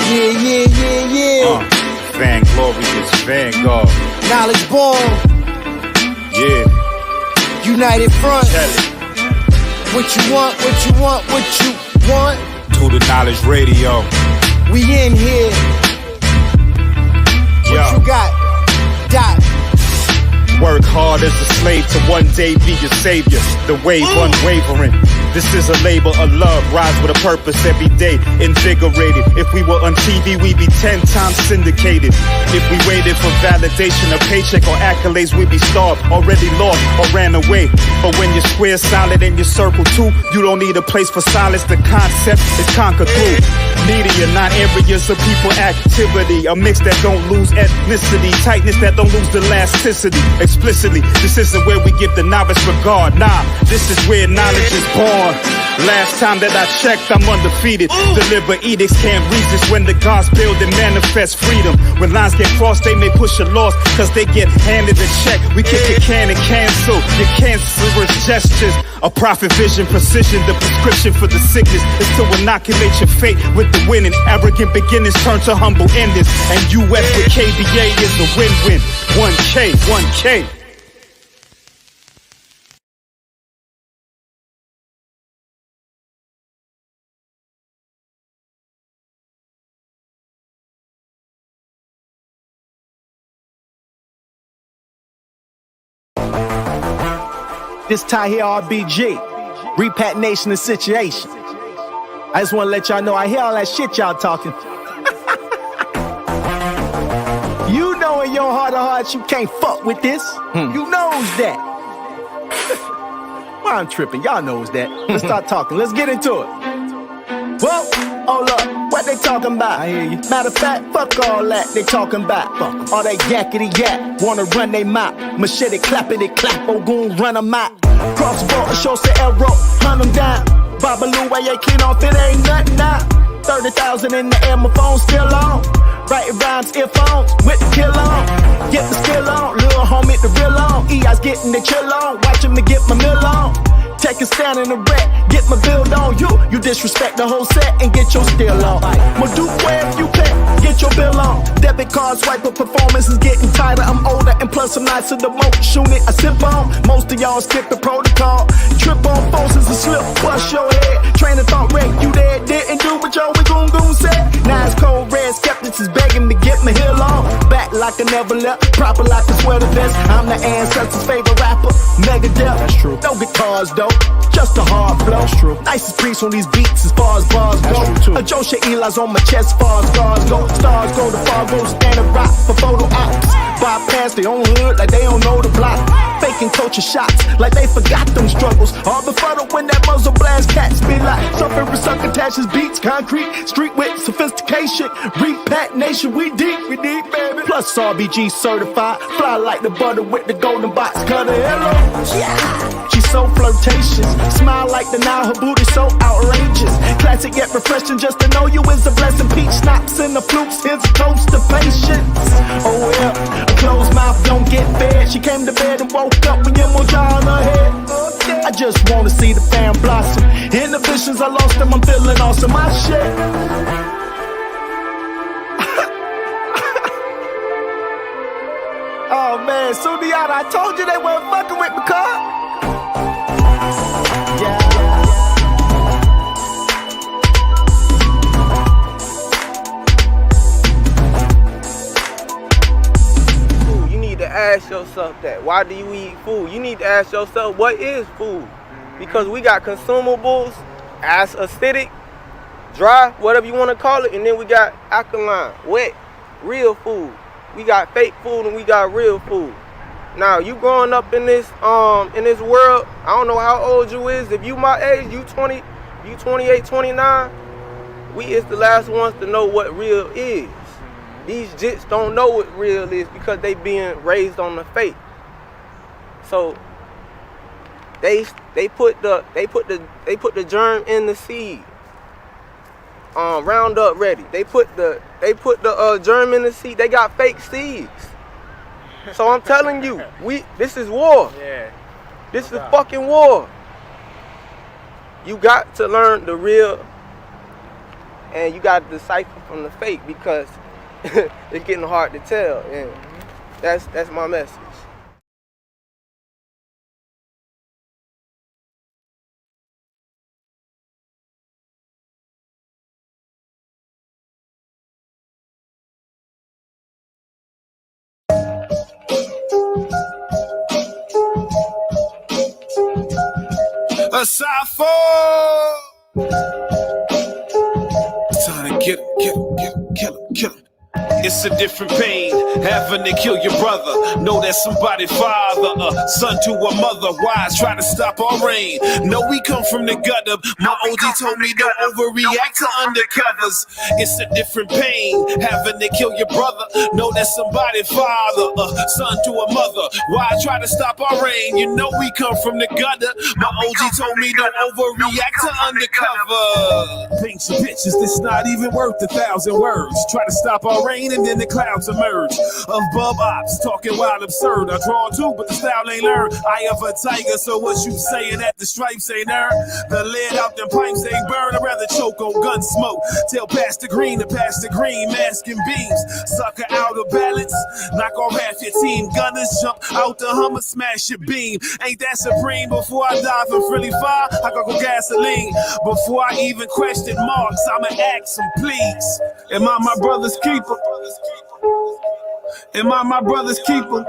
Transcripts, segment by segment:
Yeah. Vanglorious Vanguard. Knowledge born. Yeah. United Front. What you want, what you want, what you want. To the Knowledge Radio. We in here. What you got? Dot. Work hard as a slave to one day be your savior. The wave unwavering. This is a labor of love. Rise with a purpose every day. Invigorated. If we were on TV, we'd be 10 times syndicated. If we waited for validation, a paycheck or accolades, we'd be starved, already lost or ran away. But when you're square solid and you circle too, you don't need a place for silence. The concept is conquered through media, not areas of people activity. A mix that don't lose ethnicity, tightness that don't lose the elasticity. Explicitly, this isn't where we give the novice regard. Nah, this is where knowledge is born. Last time that I checked, I'm undefeated. Deliver edicts, can't resist when the gods build and manifest freedom. When lines get crossed, they may push a loss, cause they get handed a check. We kick a can and cancel your cancerous gestures. A prophet vision, precision, the prescription for the sickness is to inoculate your fate with the winning. Arrogant beginnings turn to humble endings. And US with KBA is a win-win. 1K, 1K. This Ty here, RBG, repatriation the situation. I just want to let y'all know I hear all that shit y'all talking. You know in your heart of hearts you can't fuck with this. You knows that. Why I'm tripping, y'all knows that. Let's start talking, let's get into it. Whoa, hold up, what they talking about? I hear you. Matter of fact, fuck all that they talking about. Fuck all that yakety yak, wanna run they mouth. Machete clappity clap, oh goon run them out. Crossbow, show say arrow, hunt them down. Babaloo, why you clean off, it ain't nothing now. 30,000 in the air, my phone still on. Writing rhymes, earphones, with the kill on. Get the skill on, little homie, the real on. EI's getting the chill on, watching me get my meal on. Take a stand in the wreck, get my build on you. You disrespect the whole set and get your still on. Maduke where if you can, get your bill on. Debit card swipe up performance is getting tighter. I'm older and plus I'm nicer the most. Shoot it, I sip on. Most of y'all skip the protocol. Trip on forces and slip, bust your head. Train of thought wreck, you there, didn't do what your goon said. Now it's cold red, skeptics is begging to get my heel on. Back like I never left, proper like a sweater vest. I'm the ancestors' favorite rapper, Megadeth. That's true. No guitars though, just a hard flow. That's true. Nicest priest on these beats as far as bars go. A Joshua Eli's on my chest as far as scars go. Stars go to Fargo, stand and rock for photo ops. Bypass their own hood like they don't know the block. Faking culture shots like they forgot them struggles. All befuddled when that muzzle blast cats be like. Suffering succotash beats, concrete, street with sophistication. Repat nation, we deep, baby. Plus RBG certified, fly like the butter with the golden box cutter. Hello, yeah. She's so flirtatious, smile like the Nile, her booty so outrageous. Classic yet refreshing, just to know you is a blessing. Peach schnapps in the flukes, here's a toast to patience. Oh well, a closed mouth don't get fed. She came to bed and woke up with your moja on her head. I just wanna see the fam blossom. Inhibitions, I lost them, I'm feeling awesome. My shit. Oh man, Sundiata, I told you they weren't fucking with me, cuz. Ask yourself that. Why do you eat food? You need to ask yourself, what is food? Because we got consumables, as acidic, dry, whatever you want to call it, and then we got alkaline, wet, real food. We got fake food and we got real food. Now, you growing up in this world, I don't know how old you is. If you my age, you 20, you 28, 29, we is the last ones to know what real is. These jits don't know what real is because they being raised on the fake. So they put the germ in the seed. Roundup ready. They put the germ in the seed. They got fake seeds. So I'm telling you, this is war. Yeah. This is fucking war. You got to learn the real and you got to decipher from the fake because it's getting hard to tell. And that's my message. Aside for time to get him. It's a different pain, having to kill your brother. Know that somebody father, a son to a mother. Wise try to stop our reign. No, we come from the gutter. My OG told me don't overreact to undercovers. It's a different pain, having to kill your brother. Know that somebody father, a son to a mother. Why try to stop our reign? You know we come from the gutter. My OG told me don't overreact to undercover. Paint your pictures, this not even worth 1,000 words. Try to stop our rain and then the clouds emerge of bub ops talking wild absurd. I draw too, but the style ain't learned. Eye of a tiger, so what you saying that the stripes ain't earned? The lead out them pipes ain't burn. I'd rather choke on gun smoke. Tell Pastor Green to pass the green, masking beams. Sucker out of balance, knock off half your team. Gunners jump out the Hummer, smash your beam. Ain't that supreme? Before I die from friendly fire, I gotta go gasoline. Before I even question marks, I'ma ask them, please. Am I my brother's keeper? Am I my brother's keeper?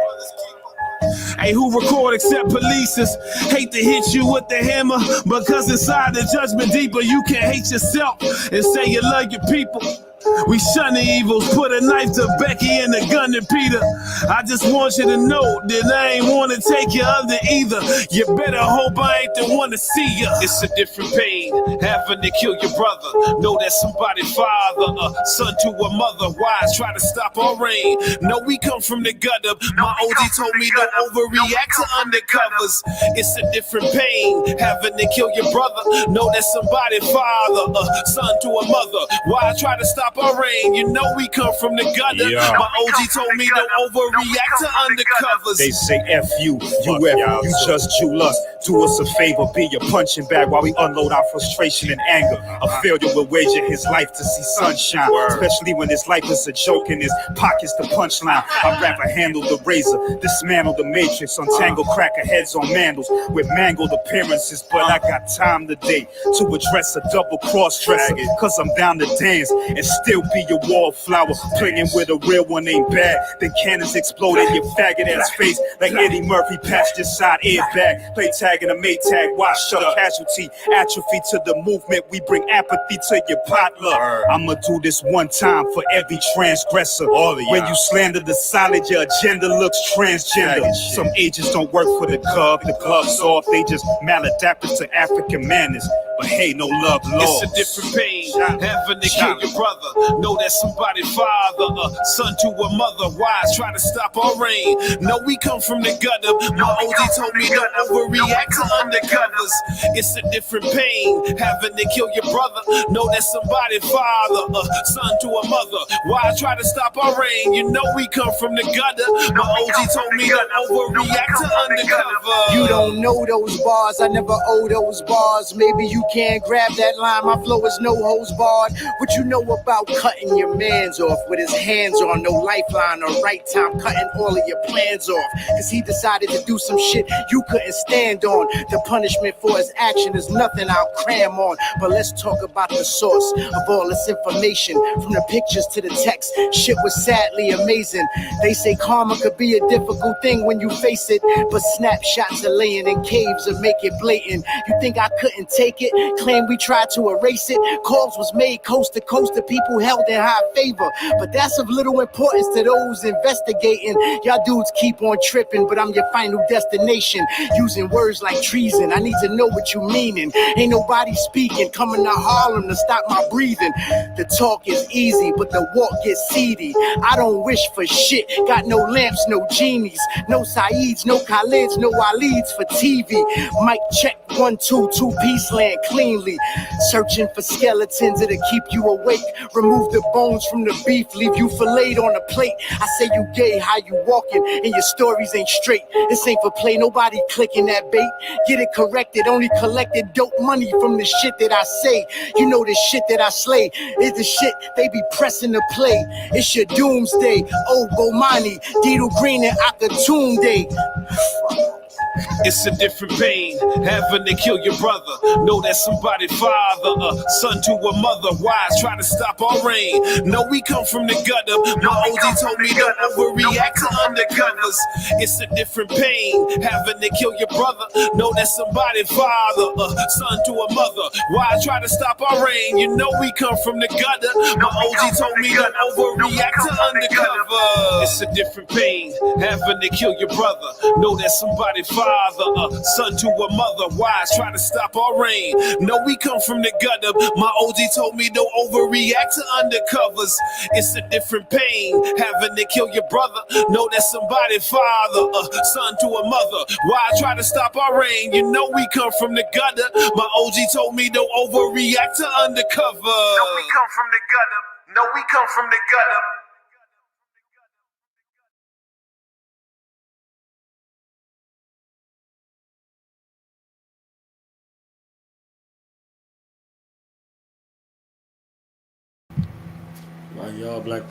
Hey, who record except polices? Hate to hit you with the hammer, because inside the judgment deeper, you can hate yourself and say you love your people. We shun the evils, put a knife to Becky and a gun to Peter. I just want you to know that I ain't want to take you under either. You better hope I ain't the one to see you. It's a different pain, having to kill your brother. Know that somebody father, a son to a mother. Wise try to stop our reign. No, we come from the gutter. My OG told me don't overreact to undercovers. It's a different pain, having to kill your brother. Know that somebody father, a son to a mother. Why try to stop our reign? You know we come from the gutter. Yeah. My OG told me don't overreact to undercovers. They say F you, you just Jew us. Do us a favor, be your punching bag while we unload our frustration and anger. A failure will wager his life to see sunshine, especially when his life is a joke and his pockets the punchline. I'd rather handle the razor, dismantle the matrix, untangle cracker heads on mandals with mangled appearances. But I got time today to address a double cross-dresser, cause I'm down to dance and still be your wallflower. Playing with a real one ain't bad. Then cannons explode in your faggot ass face like Eddie Murphy past your side airbag. Play tag and a mate tag, wash up casualty, atrophy to the movement. We bring apathy to your potluck. I'ma do this one time for every transgressor. When you slander the solid, your agenda looks transgender. Some agents don't work for the club's off. They just maladapted to African manners. But hey, no love lost. It's a different pain, having to kill your brother. Know that somebody father, a son to a mother. Wise try to stop our reign. No, we come from the gutter. My OG told me don't overreact to undercovers. It's a different pain, having to kill your brother. Know that somebody father, a son to a mother. Why try to stop our reign? You know we come from the gutter. My OG told me don't overreact to undercover. You don't know those bars, I never owe those bars. Maybe you can't grab that line, my flow is no hose barred. What you know about cutting your mans off with his hands on? No lifeline or right time, cutting all of your plans off. Cause he decided to do some shit you couldn't stand on. The punishment for his action is nothing I'll cram on. But let's talk about the source of all this information. From the pictures to the text, shit was sadly amazing. They say karma could be a difficult thing when you face it, but snapshots are laying in caves and make it blatant. You think I couldn't take it? Claim we tried to erase it. Calls was made coast to coast to people held in high favor, but that's of little importance to those investigating. Y'all dudes keep on tripping, but I'm your final destination. Using words like treason, I need to know what you meaning. Ain't nobody speaking, coming to Harlem to stop my breathing. The talk is easy, but the walk gets seedy. I don't wish for shit, got no lamps, no genies, no Saids, no Khalids, no Waleeds for TV. Mic check 1, 2, 2-piece land cleanly. Searching for skeletons intends it to keep you awake. Remove the bones from the beef, leave you filleted on a plate. I say you gay, how you walking, and your stories ain't straight. This ain't for play, nobody clicking that bait. Get it corrected, only collected dope money from the shit that I say. You know the shit that I slay is the shit they be pressing to play. It's your doomsday, oh Bomani, Diddle Green and Akatunde. It's a different pain, having to kill your brother. Know that somebody father, a son to a mother. Wise, try to stop our reign. No, we come from the gutter. My OG told me don't overreact to undercovers. It's a different pain, having to kill your brother. Know that somebody father, a son to a mother. Why try to stop our reign? You know we come from the gutter. My OG told me don't overreact to undercover. It's a different pain, having to kill your brother. Know that somebody father, a son to a mother. Wise, try to stop our reign. No, we come from the gutter. My OG told me don't overreact to undercovers. It's a different pain, having to kill your brother. Know that somebody father, a son to a mother. Why try to stop our reign? You know we come from the gutter. My OG told me don't overreact to undercover. No, we come from the gutter. No, we come from the gutter. Right, y'all, Black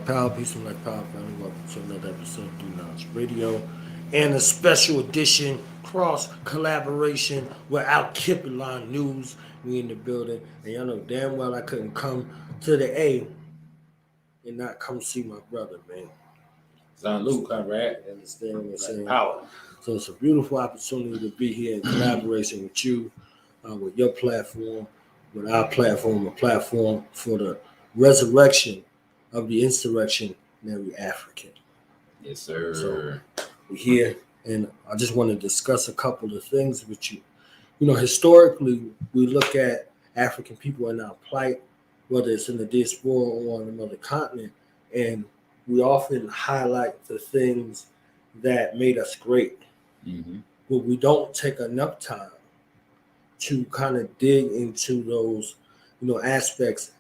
Power, peace and Black Power family. Welcome to another episode of Do Knowledge Radio and a special edition cross collaboration with Alkebulan News. We in the building, and y'all know damn well I couldn't come to the A and not come see my brother, man. Son Luke, right? You understand what I'm saying? Power. So it's a beautiful opportunity to be here in collaboration with you, with your platform, with our platform, a platform for the resurrection of the insurrection in every African. Yes, sir. So we're here, and I just want to discuss a couple of things with you. You know, historically, we look at African people in our plight, whether it's in the diaspora or on another continent, and we often highlight the things that made us great. Mm-hmm. But we don't take enough time to kind of dig into those, aspects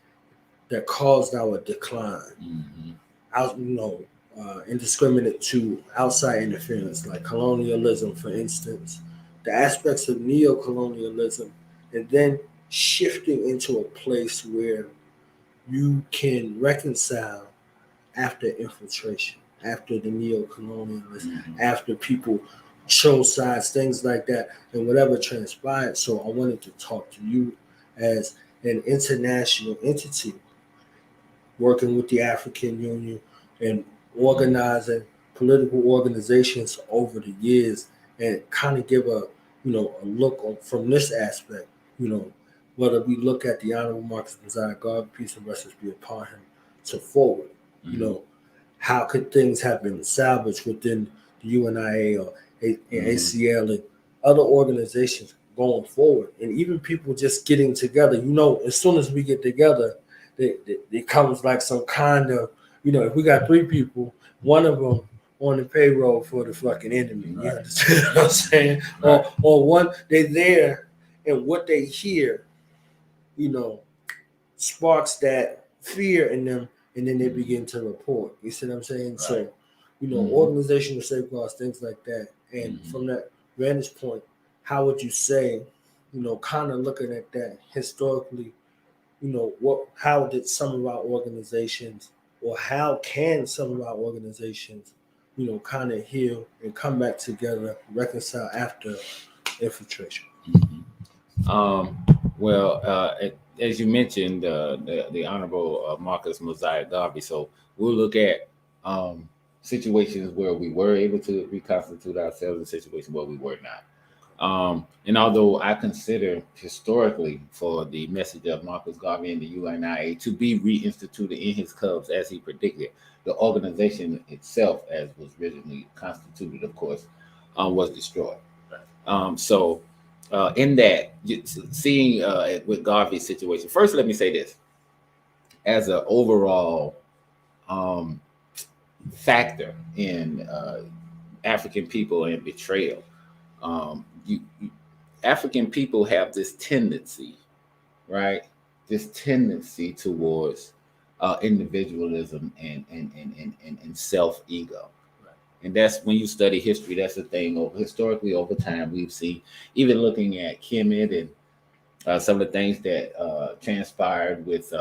that caused our decline. Mm-hmm. Indiscriminate to outside interference, like colonialism, for instance, the aspects of neo-colonialism, and then shifting into a place where you can reconcile after infiltration, after the neo-colonialism, after people chose sides, things like that, and whatever transpired. So I wanted to talk to you as an international entity working with the African Union and organizing political organizations over the years, and kind of give a look on, from this aspect, whether we look at the Honorable Marcus Mosiah Garvey, peace and blessings be upon him, to forward. How could things have been salvaged within the UNIA or ACL and other organizations going forward, and even people just getting together. As soon as we get together, it comes like some kind of, if we got three people, one of them on the payroll for the fucking enemy. Right. You understand what I'm saying? Right. Or one, they're there, and what they hear, sparks that fear in them, and then they begin to report. You see what I'm saying? Right. So, organizational safeguards, things like that. And from that vantage point, how would you say, kind of looking at that historically, how did some of our organizations, or how can some of our organizations, kind of heal and come back together, reconcile after infiltration? As you mentioned, the Honorable Marcus Mosiah Garvey. So we'll look at situations where we were able to reconstitute ourselves and situations where we were not. And although I consider historically for the message of Marcus Garvey and the UNIA to be reinstituted in his cubs as he predicted, the organization itself, as was originally constituted, of course, was destroyed. In that, seeing with Garvey's situation, first let me say this. As an overall factor in African people and betrayal, African people have this tendency, right, this tendency towards individualism and self ego. And that's when you study history, that's the thing. Historically, over time, we've seen, even looking at Kemet and some of the things that transpired with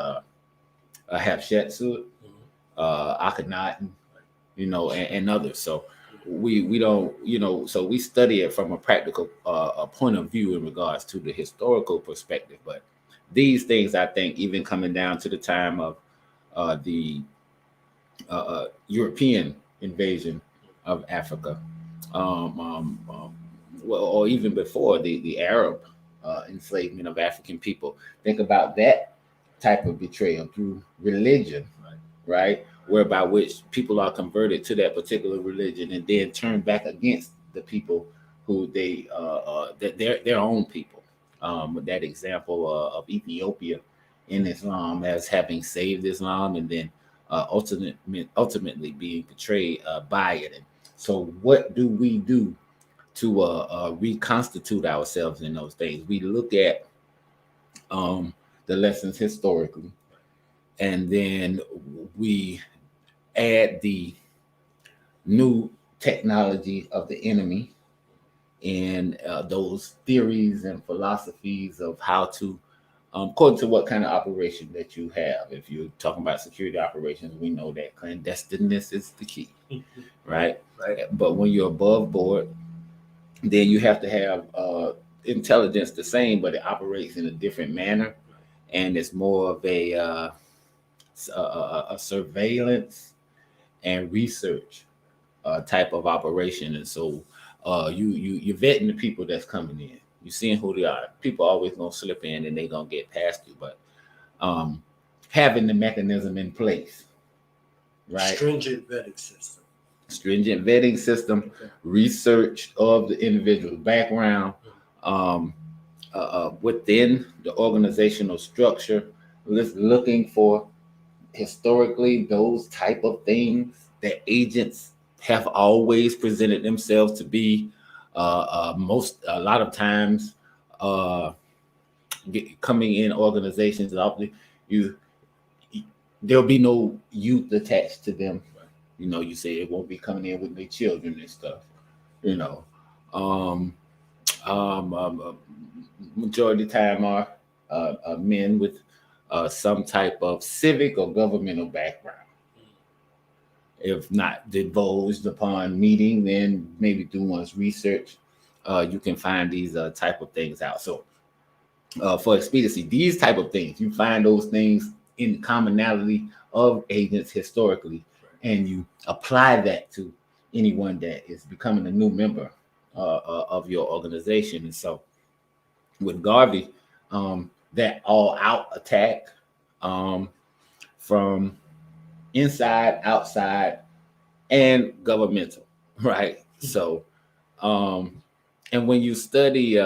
Hatshepsut, Akhenaten, and others. So we don't, so we study it from a practical point of view in regards to the historical perspective. But these things, I think, even coming down to the time of the European invasion of Africa, or even before the Arab enslavement of African people. Think about that type of betrayal through religion, right? Whereby which people are converted to that particular religion and then turn back against the people who their own people. With that example of Ethiopia in Islam as having saved Islam and then ultimately being betrayed by it. And so what do we do to reconstitute ourselves in those things? We look at the lessons historically, and then we add the new technology of the enemy and those theories and philosophies of how to, according to what kind of operation that you have. If you're talking about security operations, we know that clandestineness is the key, right? But when you're above board, then you have to have intelligence the same, but it operates in a different manner, and it's more of a surveillance and research type of operation. And so you're vetting the people that's coming in. You're seeing who they are. People always gonna slip in and they gonna get past you, but having the mechanism in place, right? Stringent vetting system, okay. Research of the individual background within the organizational structure, looking for historically those type of things that agents have always presented themselves to be. A lot of times coming in organizations, there'll be no youth attached to them. You say it won't be coming in with their children and stuff. Majority of the time are men with some type of civic or governmental background. If not divulged upon meeting, then maybe through one's research, you can find these type of things out. So for expediency, these type of things, you find those things in the commonality of agents historically, and you apply that to anyone that is becoming a new member of your organization. And so with Garvey, that all-out attack from inside, outside, and governmental, right? So, and when you study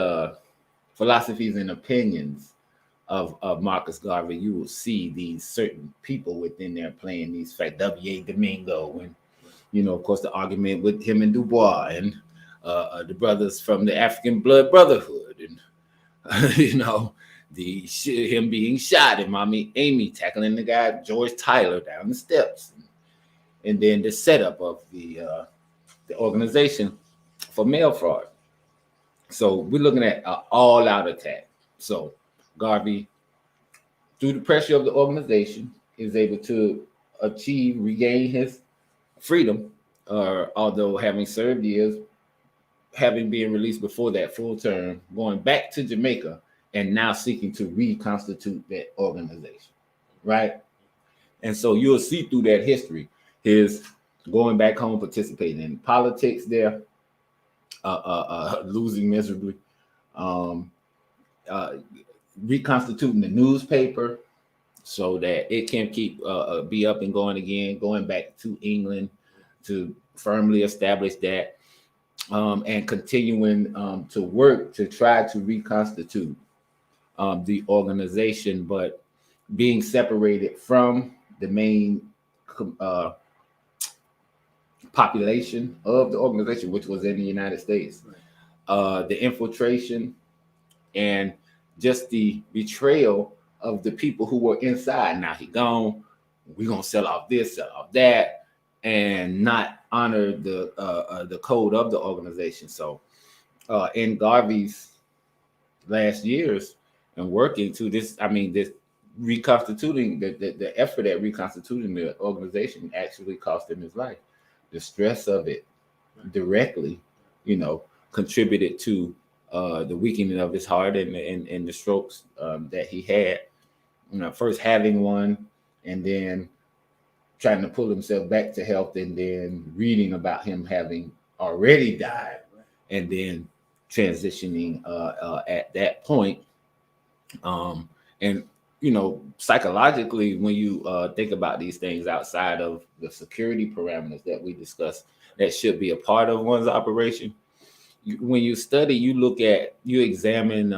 philosophies and opinions of Marcus Garvey, you will see these certain people within there playing these facts. W.A. Domingo, and of course, the argument with him and Du Bois, and the brothers from the African Blood Brotherhood, and him being shot, and Mommy Amy tackling the guy George Tyler down the steps, and then the setup of the organization for mail fraud. So we're looking at an all-out attack. So Garvey, through the pressure of the organization, is able to regain his freedom, although having served years, having been released before that full term, going back to Jamaica, and now seeking to reconstitute that organization, right? And so you'll see through that history, his going back home, participating in politics there, losing miserably, reconstituting the newspaper so that it can keep be up and going again, going back to England to firmly establish that, and continuing to work to try to reconstitute the organization, but being separated from the main population of the organization, which was in the United States. The infiltration and just the betrayal of the people who were inside. Now he gone. We're gonna sell off this, sell off that, and not honor the code of the organization. So in Garvey's last years and working to this, I mean, this reconstituting the effort at reconstituting the organization actually cost him his life. The stress of it directly, contributed to the weakening of his heart and the strokes that he had. First having one, and then trying to pull himself back to health, and then reading about him having already died, and then transitioning at that point. And psychologically, when you think about these things outside of the security parameters that we discussed, that should be a part of one's operation. When you study, you examine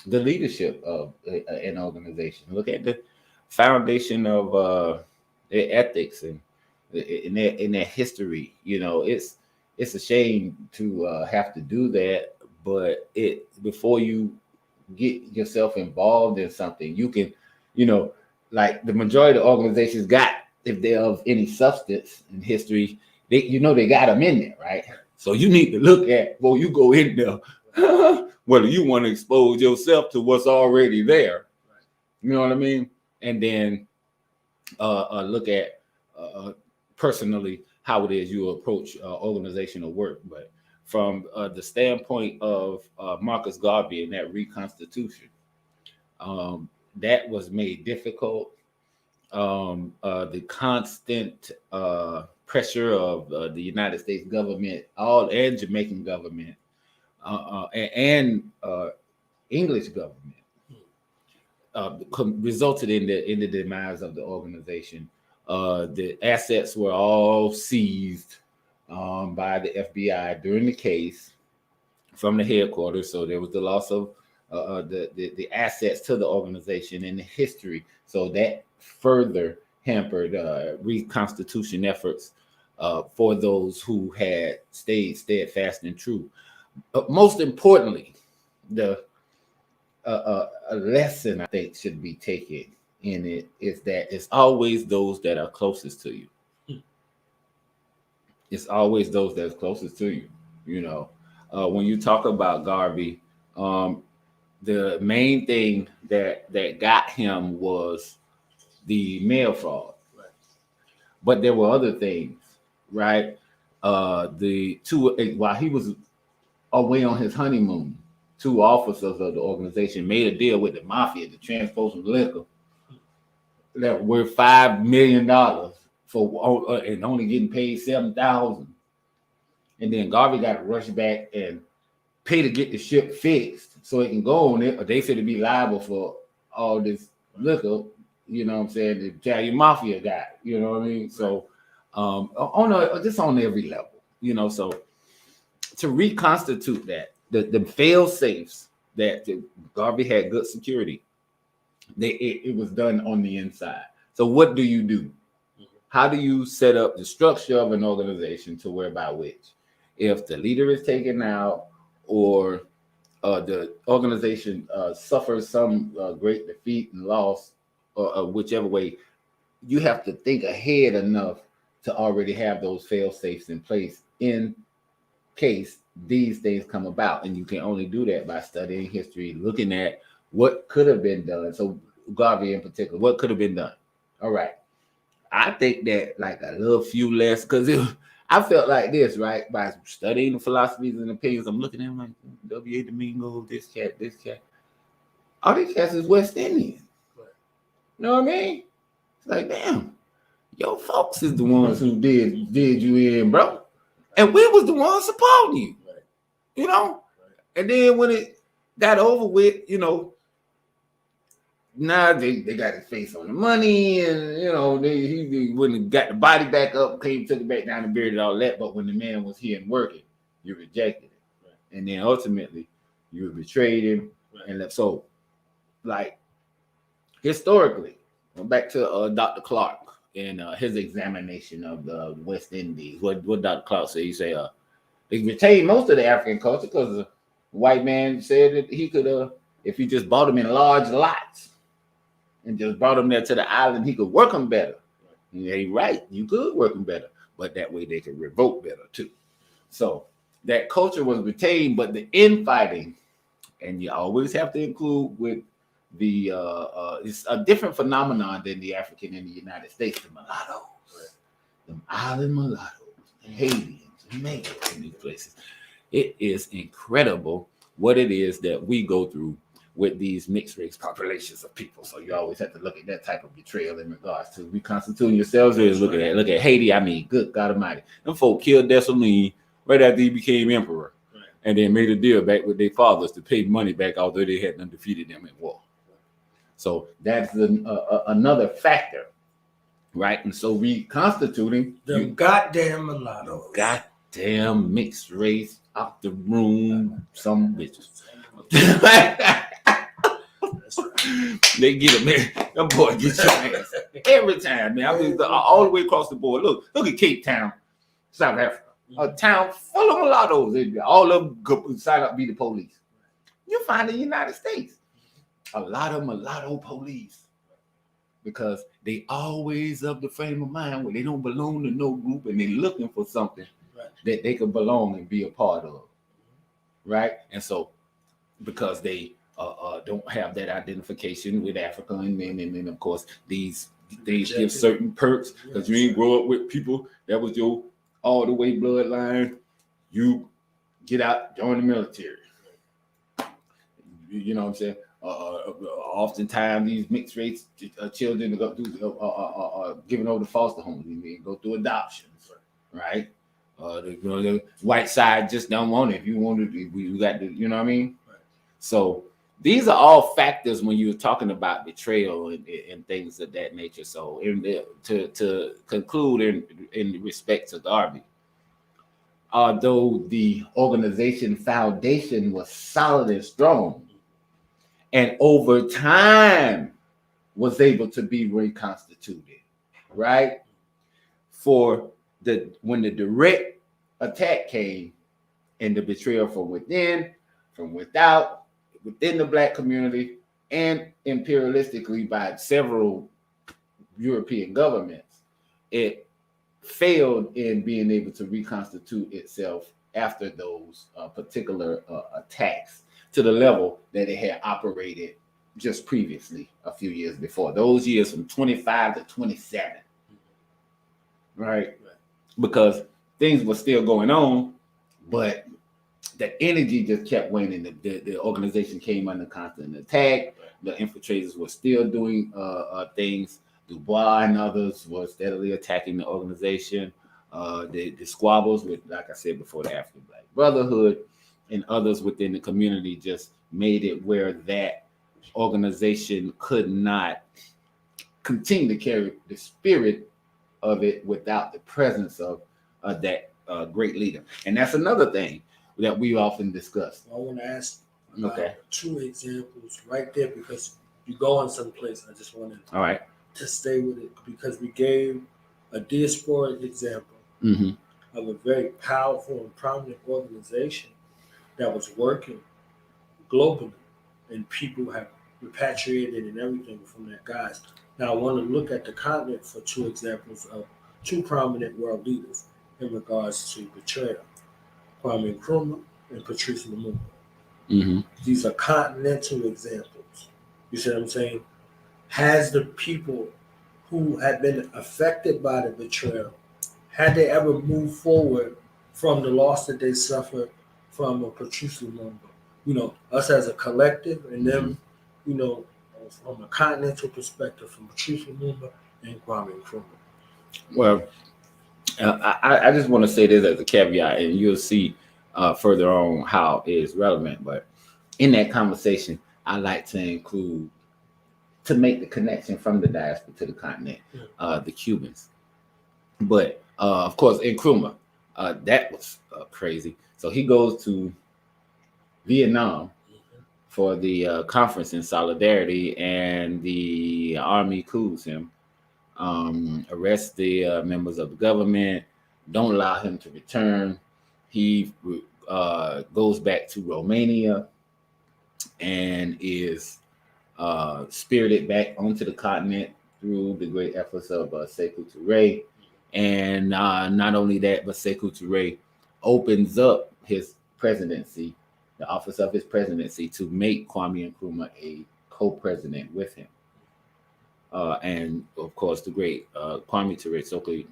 the leadership of an organization. Look at the foundation of their ethics and in their history. It's a shame to have to do that, but before you get yourself involved in something, you can, like the majority of the organizations got, if they're of any substance in history, they got them in there, right? So you need to look at, well, you go in there, whether you want to expose yourself to what's already there. You know what I mean? And then look at personally how it is you approach organizational work. But from the standpoint of Marcus Garvey and that reconstitution, that was made difficult. The constant pressure of the United States government, and Jamaican government, and English government, resulted in the demise of the organization. The assets were all seized by the FBI during the case from the headquarters. So there was the loss of the assets to the organization and the history. So that further hampered reconstitution efforts for those who had stayed steadfast and true. Most importantly, a lesson I think should be taken in it is that it's always those that are closest to you. It's always those that's closest to you. When you talk about Garvey, the main thing that got him was the mail fraud. Right. But there were other things, right? While he was away on his honeymoon, 2 officers of the organization made a deal with the mafia to transport some liquor that were $5 million for and only getting paid $7,000. And then Garvey got to rush back and pay to get the ship fixed so it can go on it, or they said to be liable for all this liquor. You know what I'm saying? The Italian mafia guy. You know what I mean? So just on every level. So to reconstitute that, the fail safes that Garvey had good security. It was done on the inside. So what do you do? How do you set up the structure of an organization to whereby which, if the leader is taken out or the organization suffers some great defeat and loss, or whichever way, you have to think ahead enough to already have those fail safes in place in case these things come about. And you can only do that by studying history, looking at what could have been done. So Garvey in particular, what could have been done? All right. I think that like a little few less, because I felt like this, right? By studying the philosophies and opinions, I'm looking at them like W.A. Domingo, this cat. All these cats is West Indian. You know what I mean? It's like, damn, your folks is the ones who did you in, bro. And we was the ones supporting you. And then when it got over with, now they got his face on the money, and he wouldn't have got the body back up, took it back down and buried it, all that. But when the man was here and working, you rejected it. Right. And then ultimately you betrayed him. Right. And left. So like historically, back to Dr. Clark and his examination of the West Indies. What Dr. Clark said, he said they retained most of the African culture because the white man said that he could, if he just bought them in large lots, and just brought him there to the island, he could work them better. Yeah, right. You could work them better, but that way they could revolt better too. So that culture was retained, but the infighting, and you always have to include with the it's a different phenomenon than the African in the United States, the mulattoes, the island mulattoes, the Haitians, Jamaicans in these places. It is incredible what it is that we go through with these mixed race populations of people. So you always have to look at that type of betrayal in regards to reconstituting yourselves. Look at that. Look at Haiti. I mean, good God Almighty. Them folk killed Dessalines right after he became emperor, and then made a deal back with their fathers to pay money back, although they hadn't defeated them in war. So that's another factor, right? And so reconstituting them goddamn mulattoes, goddamn mixed race out the room, some bitches. They get them there. Them boys get your ass every time, man. I mean, all the way across the board. Look at Cape Town, South Africa, a town full of mulattoes. All of them go sign up, be the police. You find in the United States a lot of mulatto police because they always of the frame of mind where they don't belong to no group and they're looking for something that they can belong and be a part of, right? And so because they don't have that identification with Africa, and then of course they give certain perks because you ain't grow up with people that was your all the way bloodline. You get out, join the military. You know what I'm saying? Oftentimes these mixed race children go through given over to foster homes. You go through adoptions, right? The white side just don't want it. If you want it, we got to, you know what I mean? Right. So these are all factors when you're talking about betrayal and things of that nature. So to conclude in respect to Garvey, although the organization foundation was solid and strong, and over time was able to be reconstituted, right? When the direct attack came and the betrayal from within, from without, within the Black community, and imperialistically by several European governments, it failed in being able to reconstitute itself after those particular attacks to the level that it had operated just previously a few years before. Those years from 25 to 27, right? Because things were still going on, but the energy just kept waning. The organization came under constant attack. The infiltrators were still doing things. Dubois and others were steadily attacking the organization. The squabbles with, like I said before, the African Black Brotherhood and others within the community just made it where that organization could not continue to carry the spirit of it without the presence of that great leader. And that's another thing that we often discuss. I want to ask about 2 examples right there because you go on someplace. I just wanted to stay with it because we gave a diasporic example of a very powerful and prominent organization that was working globally, and people have repatriated and everything from that guys. Now I want to look at the continent for 2 examples of 2 prominent world leaders in regards to betrayal: Kwame Nkrumah and Patrice Lumumba. These are continental examples. You see what I'm saying? Has the people who had been affected by the betrayal, had they ever moved forward from the loss that they suffered from Patrice Lumumba? You know, us as a collective, and them, you know, from a continental perspective, from Patrice Lumumba and Kwame Nkrumah. Well, I just want to say this as a caveat, and you'll see further on how it is relevant. But in that conversation, I like to include, to make the connection from the diaspora to the continent, the Cubans. But of course, Nkrumah, that was crazy. So he goes to Vietnam for the conference in solidarity, and the army coups him, arrests the members of the government, don't allow him to return. He goes back to Romania and is spirited back onto the continent through the great efforts of Sekou Touré. And not only that, but Sekou Touré opens up his presidency, the office of his presidency, to make Kwame Nkrumah a co-president with him. And of course, the great Kwame Ture Stokely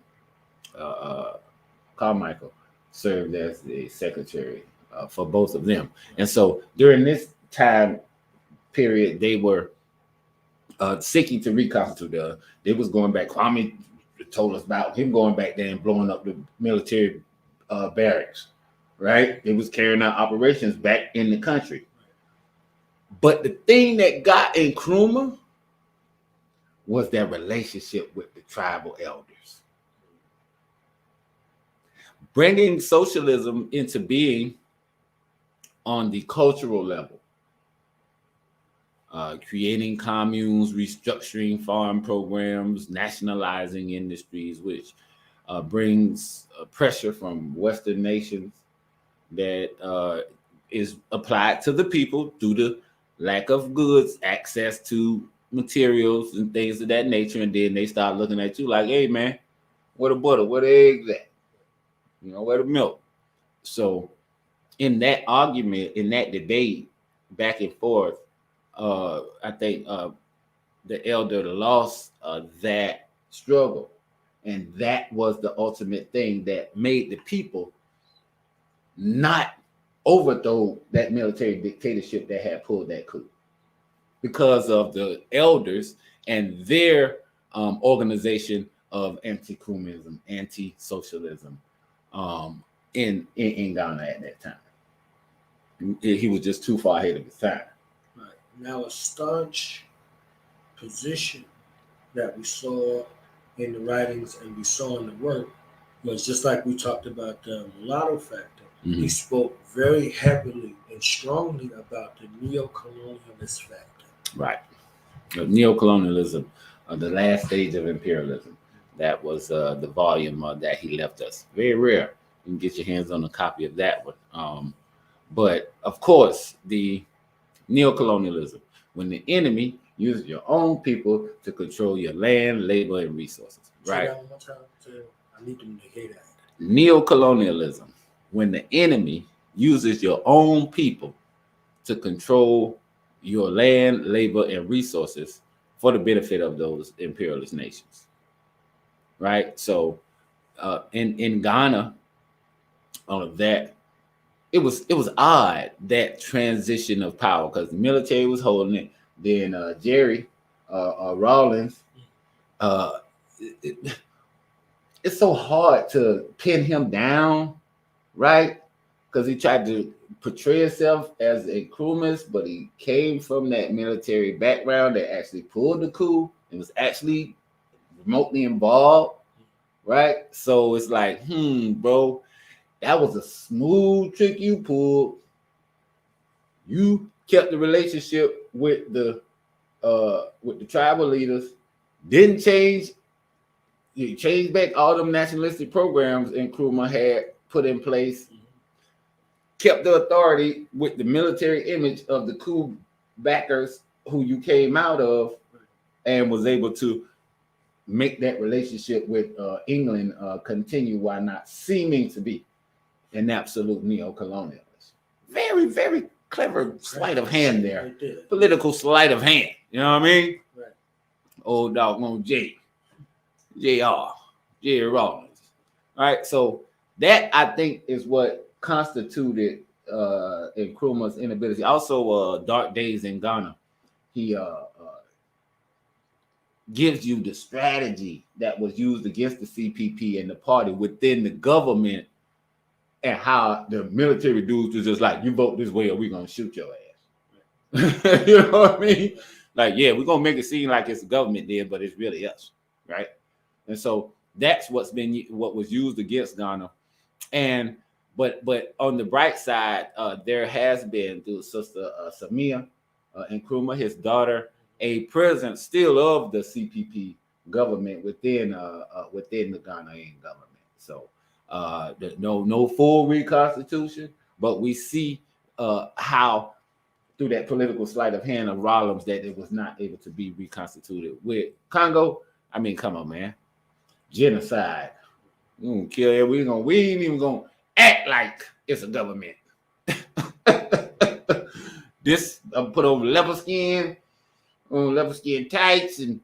Carmichael served as the secretary for both of them. And so during this time period, they were seeking to reconstitute. They was going back. Kwame told us about him going back there and blowing up the military barracks, right? It was carrying out operations back in the country. But the thing that got Nkrumah was their relationship with the tribal elders. Bringing socialism into being on the cultural level, creating communes, restructuring farm programs, nationalizing industries, which brings pressure from Western nations that is applied to the people due to lack of goods, access to materials and things of that nature. And then they start looking at you like, hey man, where the butter, where the eggs at? You know, where the milk? So in that argument, in that debate back and forth, I think the elder lost that struggle. And that was the ultimate thing that made the people not overthrow that military dictatorship that had pulled that coup, because of the elders and their organization of anti-Nkrumahism, anti-socialism in Ghana at that time. He was just too far ahead of his time. Right. Now, a staunch position that we saw in the writings and we saw in the work was just like we talked about the mulatto factor. Mm-hmm. He spoke very heavily and strongly about the neo-colonialist factor. Right. Neocolonialism, the last stage of imperialism. That was the volume that he left us. Very rare. You can get your hands on a copy of that one. But of course, the neocolonialism, when the enemy uses your own people to control your land, labor, and resources. Right. I need them to hear that. Neocolonialism, when the enemy uses your own people to control your land, labor, and resources for the benefit of those imperialist nations, right? So, in Ghana, that it was odd, that transition of power, because the military was holding it. Then Jerry Rawlings, it's so hard to pin him down, right? Because he tried to portray himself as a Nkrumahist, but he came from that military background that actually pulled the coup and was actually remotely involved, right? So it's like, bro, that was a smooth trick you pulled. You kept the relationship with the tribal leaders, didn't change. You changed back all them nationalistic programs Nkrumah had put in place. Kept the authority with the military image of the coup backers who you came out of, and was able to make that relationship with England continue while not seeming to be an absolute neo-colonialist. Very, very clever sleight of hand there. Political sleight of hand. You know what I mean? Right. Old doggone J.R. Rawlings. All right, so that I think is what constituted Nkrumah's inability. Also, Dark Days in Ghana, he gives you the strategy that was used against the CPP and the party within the government, and how the military dudes was just like, you vote this way or we're gonna shoot your ass. You know what I mean? Like, yeah, we're gonna make it seem like it's the government there, but it's really us, right? And so that's what was used against Ghana. And but on the bright side, there has been, through Sister Samia Nkrumah, his daughter, a presence still of the CPP government within the Ghanaian government. So no full reconstitution, but we see how through that political sleight of hand of Rollins that it was not able to be reconstituted. With Congo, I mean, come on, man. Genocide. We gonna kill it. We ain't even gonna act like it's a government. This put on leopard skin tights, and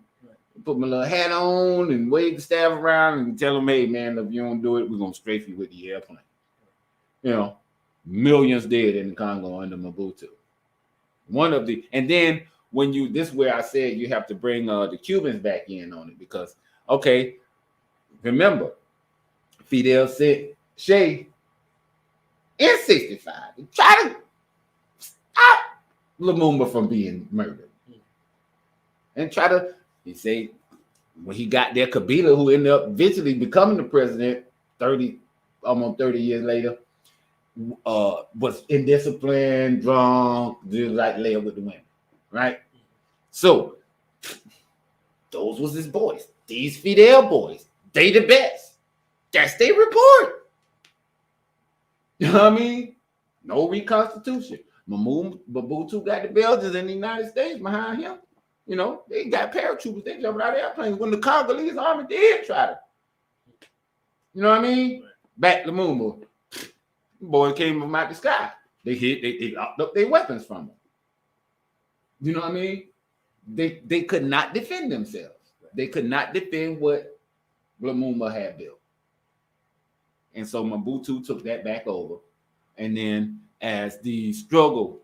put my little hat on and wave the staff around and tell them, hey man, if you don't do it, we're gonna strafe you with the airplane. You know, millions dead in the Congo under Mobutu. And then when this is where I said you have to bring the Cubans back in on it, because okay, remember, Fidel sent Che in 65 to try to stop Lumumba from being murdered. And he said, when he got there, Kabila, who ended up eventually becoming the president almost 30 years later, was indisciplined, drunk, did like lay up with the women, right? So those was his boys. These Fidel boys, they the best. That's their report. You know what I mean? No reconstitution. Mobutu got the Belgians in the United States behind him. You know, they got paratroopers. They jumping out of airplanes when the Congolese army did try to. You know what I mean? Back Lumumba. Boys came from out the sky. They locked up their weapons from them. You know what I mean? They could not defend themselves. They could not defend what Lumumba had built. And so Mobutu took that back over. And then as the struggle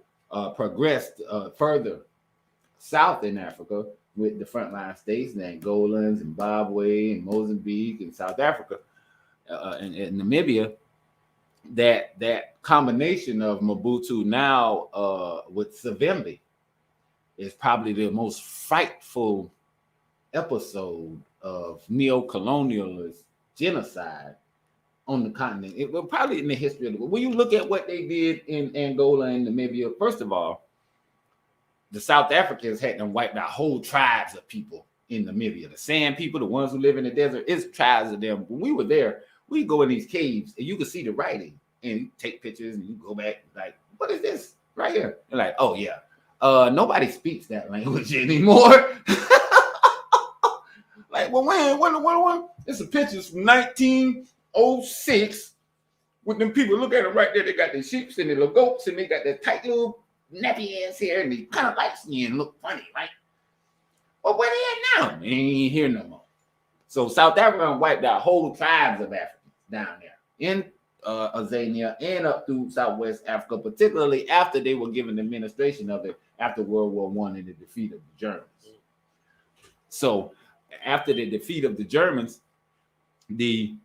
progressed further south in Africa with the frontline states, in Angola, and Zimbabwe, and Mozambique, and South Africa, and Namibia, that combination of Mobutu now with Savimbi is probably the most frightful episode of neo-colonialist genocide on the continent. It was probably in the history of the world. When you look at what they did in Angola and Namibia, first of all, the South Africans had them wiped out whole tribes of people in Namibia. The Sand people, the ones who live in the desert, it's tribes of them. When we were there, we go in these caves and you can see the writing and you take pictures and you go back like, what is this right here? They're like, oh yeah, nobody speaks that language anymore. Like, well, when? It's a pictures from 1906 with them people. Look at them right there. They got their sheep and their little goats and they got their tight little nappy ass hair and they kind of light skin, look funny, right? Well, where they at now? They ain't here no more. So South Africa wiped out whole tribes of Africans down there in Azania and up through Southwest Africa, particularly after they were given the administration of it after World War I and the defeat of the Germans. So after the defeat of the Germans, the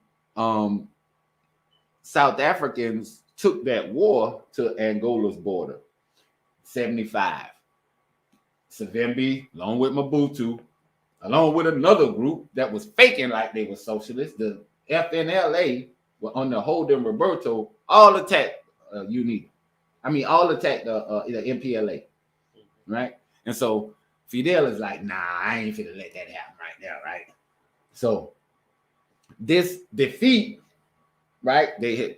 South Africans took that war to Angola's border. 75. Savimbi, along with Mobutu, along with another group that was faking like they were socialists, the FNLA, were under Holden Roberto, all attacked UNITA. I mean, all attacked the MPLA, right? And so Fidel is like, nah, I ain't finna let that happen right now, right? So this defeat, right? They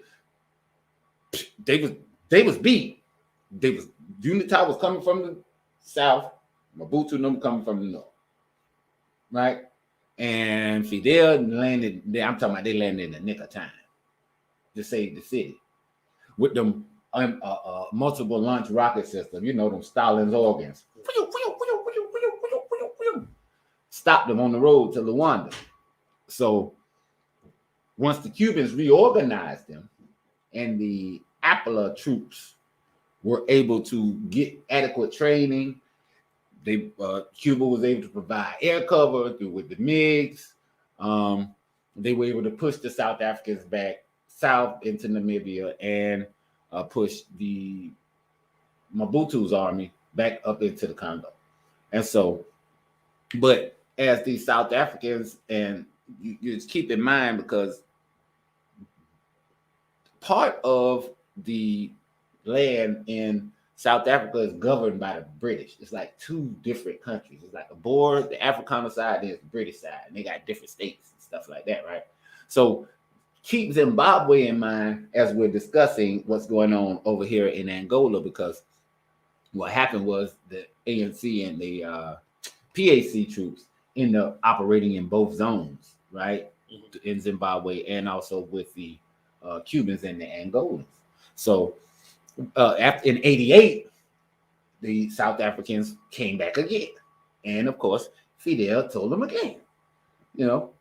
was beat. UNITA was coming from the south, Mobutu and them coming from the north, right? And Fidel landed there. I'm talking about they landed in the nick of time to save the city with them multiple launch rocket system. You know, them Stalin's organs. Stopped them on the road to Luanda. So once the Cubans reorganized them and the APLA troops were able to get adequate training, Cuba was able to provide air cover with the MiGs. They were able to push the South Africans back south into Namibia and push the Mobutu's army back up into the Congo. And so, but as these South Africans, and you just keep in mind, because part of the land in South Africa is governed by the British. It's like two different countries. It's like a board, the Afrikaner side, there's the British side, and they got different states and stuff like that, right? So keep Zimbabwe in mind as we're discussing what's going on over here in Angola, because what happened was the ANC and the PAC troops ended up operating in both zones, right? In Zimbabwe and also with the Cubans and the Angolans. So after in '88, the South Africans came back again. And of course, Fidel told them again, no,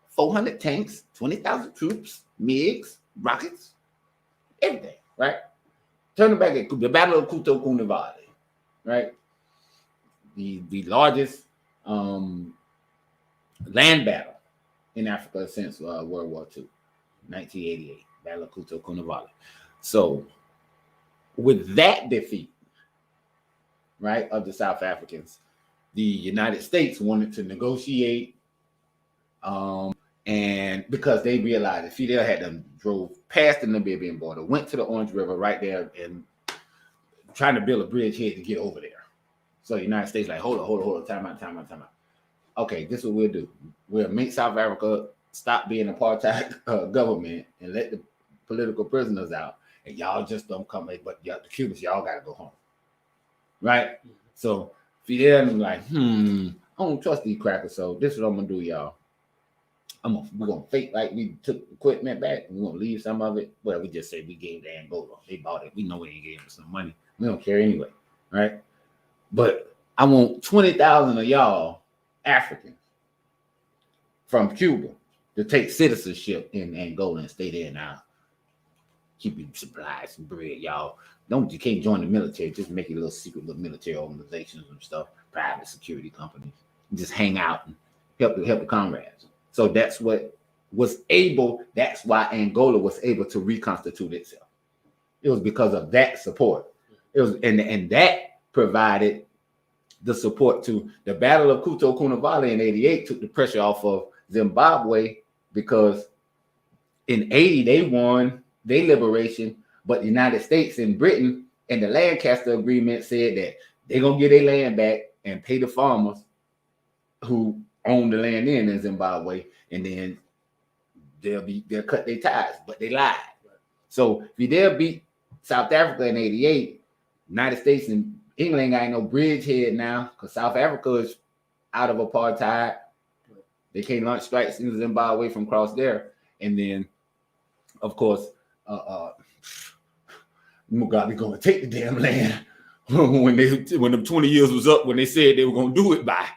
400 tanks, 20,000 troops, MiGs, rockets, everything, right? Turn it back at the Battle of Kuto Kunavale, right? The largest land battle in Africa since World War II, 1988, Battle of Kuto Kunavale. So with that defeat, right, of the South Africans, the United States wanted to negotiate, and because they realized that Fidel had them drove past the Namibian border, went to the Orange River right there, and trying to build a bridgehead to get over there. So the United States like, hold on, time out. Okay, this is what we'll do. We'll make South Africa stop being an apartheid government and let the political prisoners out, and y'all just don't come in, but the Cubans, y'all gotta go home. Right? So Fidel was like, I don't trust these crackers, so this is what I'm gonna do, y'all. We're gonna fake like we took equipment back, and we're gonna leave some of it. Well, we just say we gave the Angola. They bought it. We know they gave us some money. We don't care anyway, right? But I want 20,000 of y'all Africans from Cuba to take citizenship in Angola and stay there now. Keep your supplies and bread, y'all. You can't join the military. Just make it little secret little military organizations and stuff, private security companies. Just hang out and help the comrades. So that's what was able. That's why Angola was able to reconstitute itself. It was because of that support. It was and that provided the support to the Battle of Kuto Kunavale in '88. Took the pressure off of Zimbabwe because in '80 they won their liberation, but the United States and Britain and the Lancaster Agreement said that they're gonna get their land back and pay the farmers who own the land in Zimbabwe, and then they'll cut their ties, but they lied. So Fidel beat South Africa in '88. United States and England ain't no bridgehead now because South Africa is out of apartheid. They can't launch strikes in Zimbabwe from across there. And then, of course, Mugabe going to take the damn land when the 20 years was up, when they said they were going to do it by.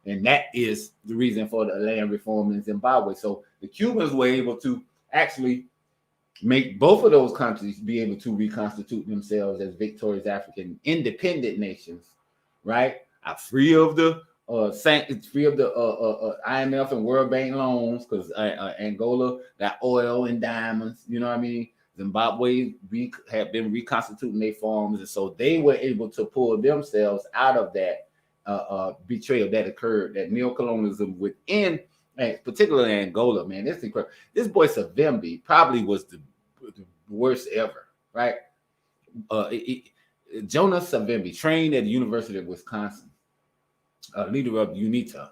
And that is the reason for the land reform in Zimbabwe. So the Cubans were able to actually make both of those countries be able to reconstitute themselves as victorious African independent nations, right? Free of the IMF and World Bank loans, because Angola got oil and diamonds, you know what I mean? Zimbabwe have been reconstituting their farms, and so they were able to pull themselves out of that betrayal that occurred, that neocolonialism within, particularly Angola. Man, that's incredible. This boy Savimbi probably was the worst ever, right? Jonas Savimbi, trained at the University of Wisconsin, leader of UNITA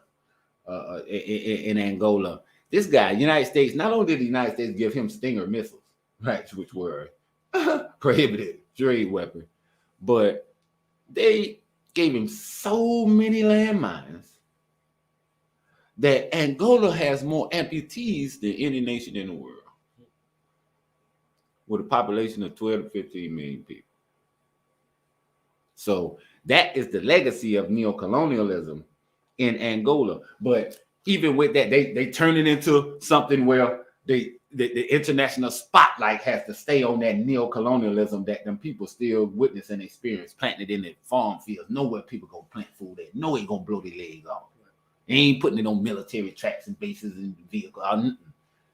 in Angola. This guy, United States, not only did the United States give him Stinger missiles, right, which were prohibited trade weapon, but they gave him so many landmines that Angola has more amputees than any nation in the world, with a population of 12 to 15 million people. So that is the legacy of neocolonialism in Angola. But even with that, they turn it into something where the international spotlight has to stay on that neocolonialism that them people still witness and experience, planting it in the farm fields. Nowhere people go plant food at. No, ain't gonna blow their legs off. They ain't putting it on military tracks and bases and vehicles.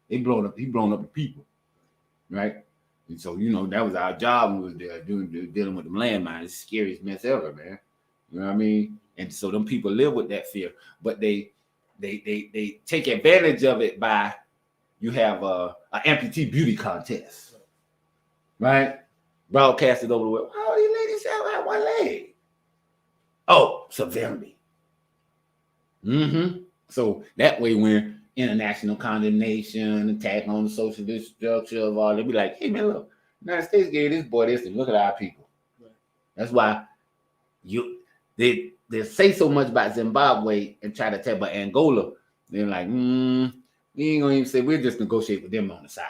He blown up the people, right? And so, that was our job when we was there dealing with them landmines. It's the scariest mess ever, man. You know what I mean? And so them people live with that fear, but they take advantage of it by, you have an amputee beauty contest, right? Broadcasted over the world. Oh, these ladies have one leg. Oh, Savimbi. So that way, when international condemnation, attack on the social structure of all, they'll be like, hey man, look, the United States gave this boy this, and look at our people. Right. That's why they say so much about Zimbabwe and try to tell about Angola. They're like, we ain't gonna even say, we'll just negotiate with them on the side.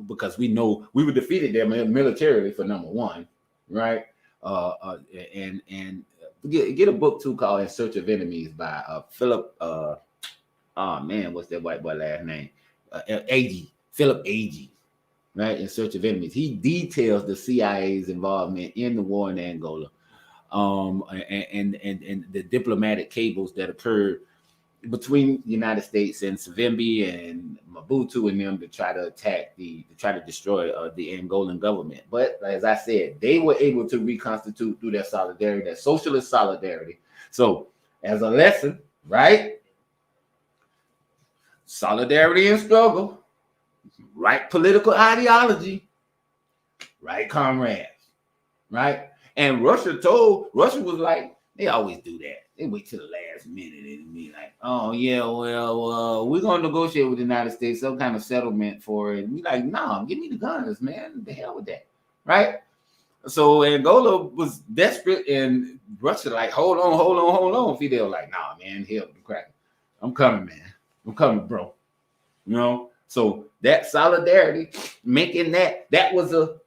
Because we know we were defeated there militarily for number one, right? And get a book too called In Search of Enemies by Philip. What's that white boy last name? Philip Agee, right? In Search of Enemies. He details the CIA's involvement in the war in Angola, and the diplomatic cables that occurred between the United States and Savimbi and Mobutu and them to try to destroy the Angolan government. But as I said, they were able to reconstitute through their solidarity, that socialist solidarity. So as a lesson, right? Solidarity and struggle, right political ideology, right comrades, right? And Russia was like, they always do that. They wait till the last minute and be like, oh yeah, well, we're gonna negotiate with the United States, some kind of settlement for it. And we like, nah, give me the guns, man. The hell with that, right? So Angola was desperate, and Russia like, hold on. Fidel like, nah, man, hell with the crack. I'm coming, man. I'm coming, bro. So that solidarity, making that was a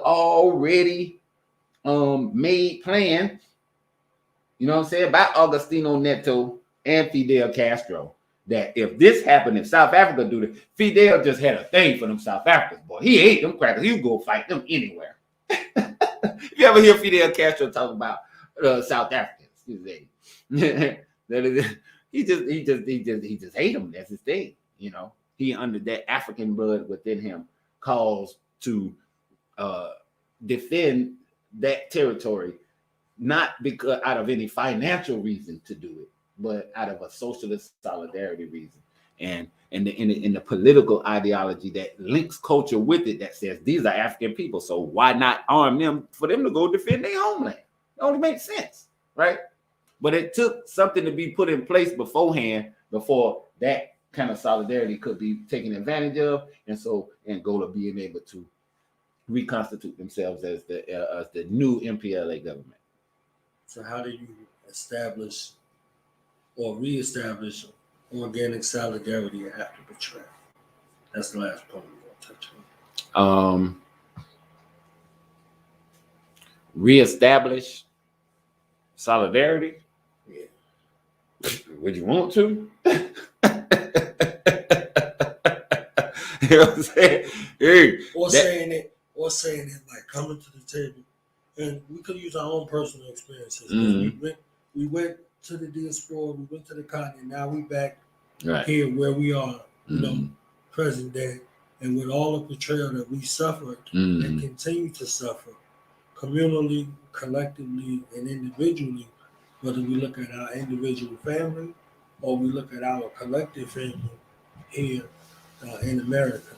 already made plan. You know what I'm saying? By Agostinho Neto and Fidel Castro. That if this happened, if South Africa do this, Fidel just had a thing for them South Africans, boy. He ate them crackers. He would go fight them anywhere. If you ever hear Fidel Castro talk about South Africans, he just hate them. That's his thing. He under that African blood within him calls to defend that territory. Not because out of any financial reason to do it, but out of a socialist solidarity reason, and in the political ideology that links culture with it, that says these are African people, so why not arm them for them to go defend their homeland? It only makes sense, right? But it took something to be put in place beforehand before that kind of solidarity could be taken advantage of, and so Angola being able to reconstitute themselves as the new MPLA government. So how do you establish or reestablish organic solidarity after betrayal? That's the last point we're going to touch on. Reestablish solidarity? Yeah. Would you want to? You know what I'm saying? Hey, saying it like coming to the table. And we could use our own personal experiences. Mm-hmm. We went to the diaspora, we went to the continent, now we back right here where we are, present day. And with all the betrayal that we suffered and continue to suffer, communally, collectively, and individually, whether we look at our individual family or we look at our collective family here in America.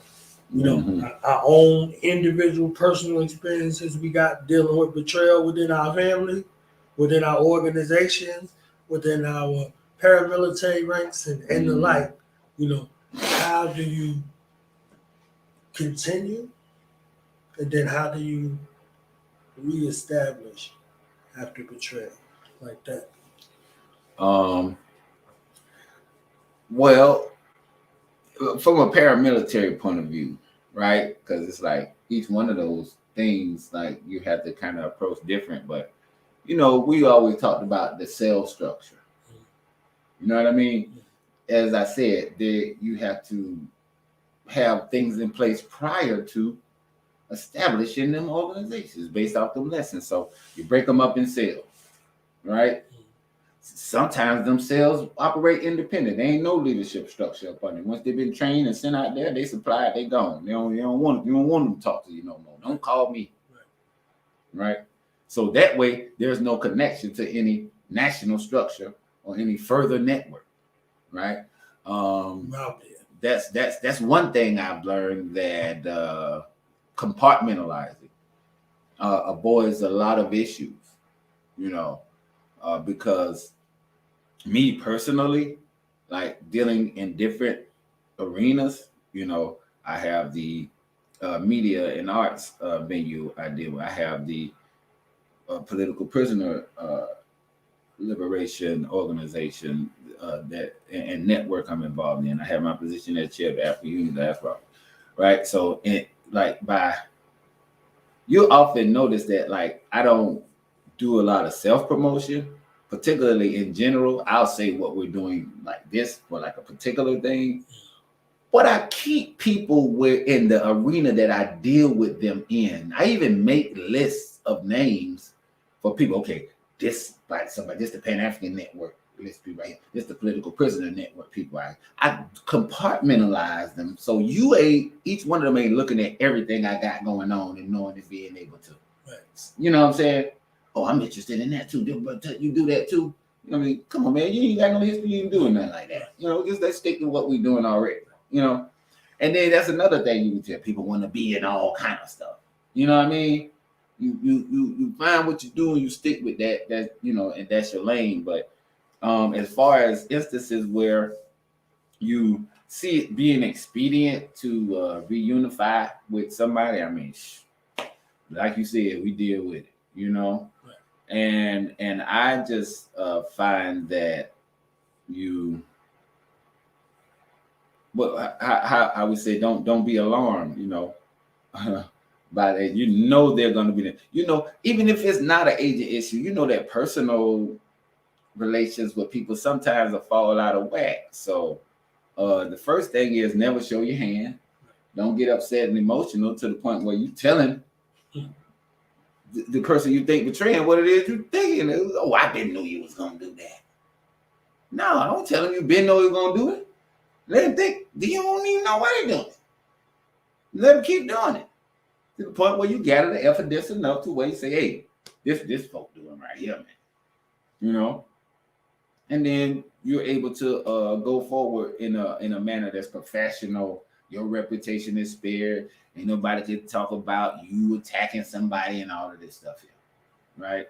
Our own individual personal experiences we got dealing with betrayal within our family, within our organizations, within our paramilitary ranks and the like. How do you continue? And then how do you reestablish after betrayal like that? Well, from a paramilitary point of view, right? Because it's like each one of those things, like you have to kind of approach different. But we always talked about the cell structure. You know what I mean? As I said, you have to have things in place prior to establishing them organizations based off them lessons. So you break them up in cells, right? Sometimes them cells operate independent. There ain't no leadership structure up on them. Once they've been trained and sent out there, they supply it, they gone. You don't want them to talk to you no more. Don't call me. Right? So that way there's no connection to any national structure or any further network. Right? That's one thing I've learned, that compartmentalizing avoids a lot of issues, because me personally, like dealing in different arenas, I have the media and arts venue I deal with. I have the political prisoner liberation organization that and network I'm involved in. I have my position as chair of the African Union Diaspora, right? So, you often notice that like I don't do a lot of self-promotion, particularly in general. I'll say what we're doing like this for like a particular thing, but I keep people in the arena that I deal with them in. I even make lists of names for people. Okay, this like somebody, this the Pan-African Network. Let's be right here. This the Political Prisoner Network people. I compartmentalize them. So each one of them ain't looking at everything I got going on and knowing and being able to. Right. You know what I'm saying? Oh, I'm interested in that too. But you do that too. You know what I mean? Come on, man. You ain't got no history in doing nothing like that. You know, just let's stick to what we're doing already. You know? And then that's another thing you can tell people want to be in all kind of stuff. You know what I mean? You find what you do and you stick with that. That you know, and that's your lane. But as far as instances where you see it being expedient to reunify with somebody, I mean, like you said, we deal with it, you know, right. And I just find that how we say, don't be alarmed, you know, by that. You know they're going to be there. You know, even if it's not an agent issue, you know that personal relations with people sometimes will fall out of whack. So the first thing is never show your hand. Don't get upset and emotional to the point where you telling the person you think betraying what it is you're thinking. Oh, I didn't know you was gonna do that. No, don't tell him you been know you was gonna do it. Let him think you don't even know what they're doing. Let him keep doing it to the point where you gather the evidence enough to where you say, hey, this folk doing right here, man. You know. And then you're able to go forward in a manner that's professional. Your reputation is spared. Ain't nobody can talk about you attacking somebody and all of this stuff here, right?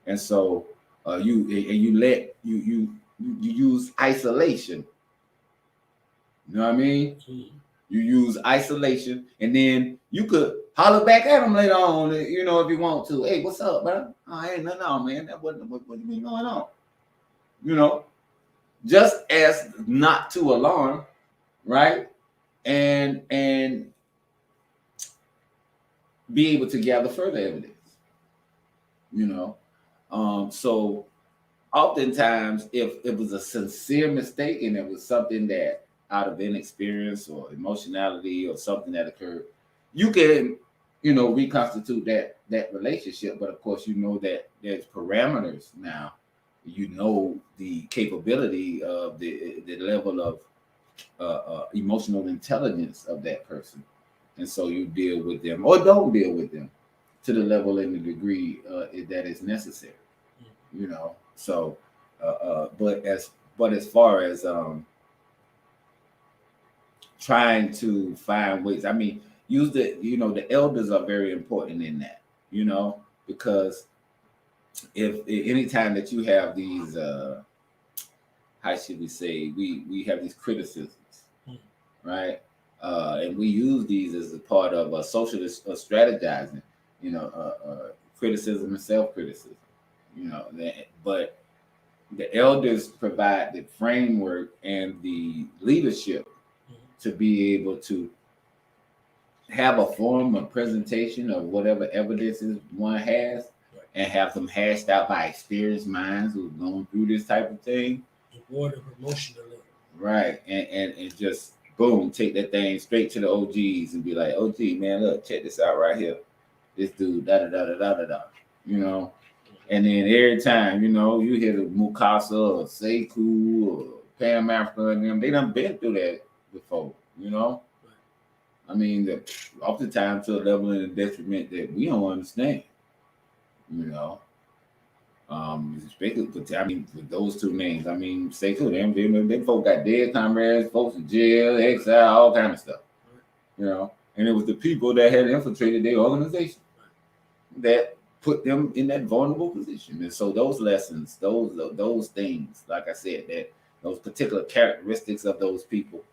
And so you use isolation. You know what I mean? Mm-hmm. You use isolation, and then you could holler back at them later on. You know, if you want to. Hey, what's up, bro? Oh, ain't nothing on, man. That wasn't what been going on. You know, just as not to alarm, right? And be able to gather further evidence, you know. So oftentimes if it was a sincere mistake and it was something that out of inexperience or emotionality or something that occurred, you can, you know, reconstitute that relationship. But of course, you know that there's parameters now. You know the capability of the level of emotional intelligence of that person, and so you deal with them or don't deal with them to the level and the degree that is necessary. You know, so but as far as trying to find ways, I mean, the elders are very important in that, you know, because if anytime that you have these how should we say, we have these criticisms, right, and we use these as a part of a socialist strategizing, you know, criticism and self-criticism, you know, but the elders provide the framework and the leadership to be able to have a form of presentation of whatever evidences one has, and have them hashed out by experienced minds who've gone through this type of thing. The word of emotional. Right. And just boom, take that thing straight to the OGs and be like, OG, man, look, check this out right here. This dude, da-da-da-da-da-da-da. You know? And then every time, you know, you hear the Mukasa or Sekou or Pan Africa and them, they done been through that before, you know? I mean, oftentimes to a level and a detriment that we don't understand. You know, especially with those two names. I mean, say to them, they folk got dead comrades, folks in jail, exile, all kind of stuff. You know, and it was the people that had infiltrated their organization that put them in that vulnerable position. And so those lessons, those things, like I said, that those particular characteristics of those people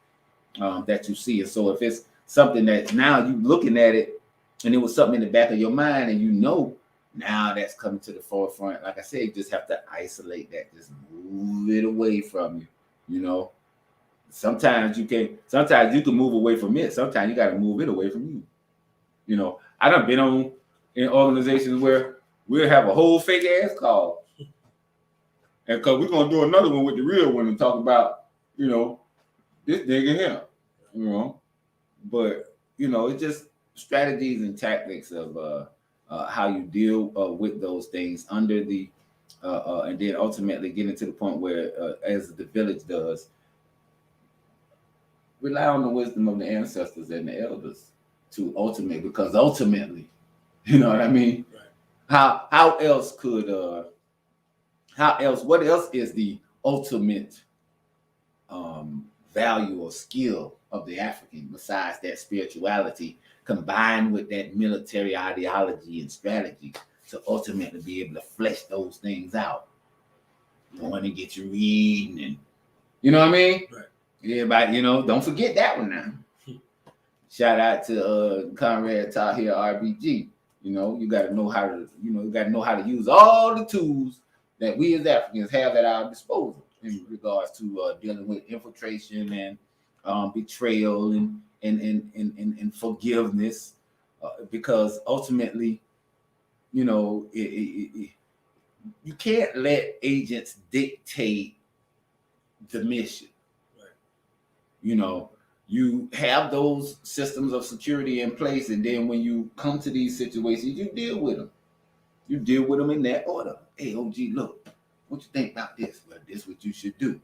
that you see. And so if it's something that now you looking at it, and it was something in the back of your mind, and you know Now that's coming to the forefront. Like I said, you just have to isolate that, just move it away from you. You know, sometimes you can move away from it. Sometimes you got to move it away from you. You know, I done been in organizations where we'll have a whole fake ass call, and because we're gonna do another one with the real one and talk about, you know, this nigga here, you know. But you know, it's just strategies and tactics of how you deal with those things under the and then ultimately getting to the point where, as the village does, rely on the wisdom of the ancestors and the elders to ultimately, you know what I mean? Right. What else is the ultimate value or skill of the African besides that spirituality combined with that military ideology and strategy to ultimately be able to flesh those things out? Going and get you reading, and you know what I mean? Right. Everybody, you know, don't forget that one now. Shout out to Conrad Tahir RBG. You know, you got to know how to use all the tools that we as Africans have at our disposal in regards to dealing with infiltration and betrayal and forgiveness, because ultimately, you know, you can't let agents dictate the mission. Right. You know, you have those systems of security in place, and then when you come to these situations, you deal with them. You deal with them in that order. Hey, OG, look, what you think about this? Well, this is what you should do.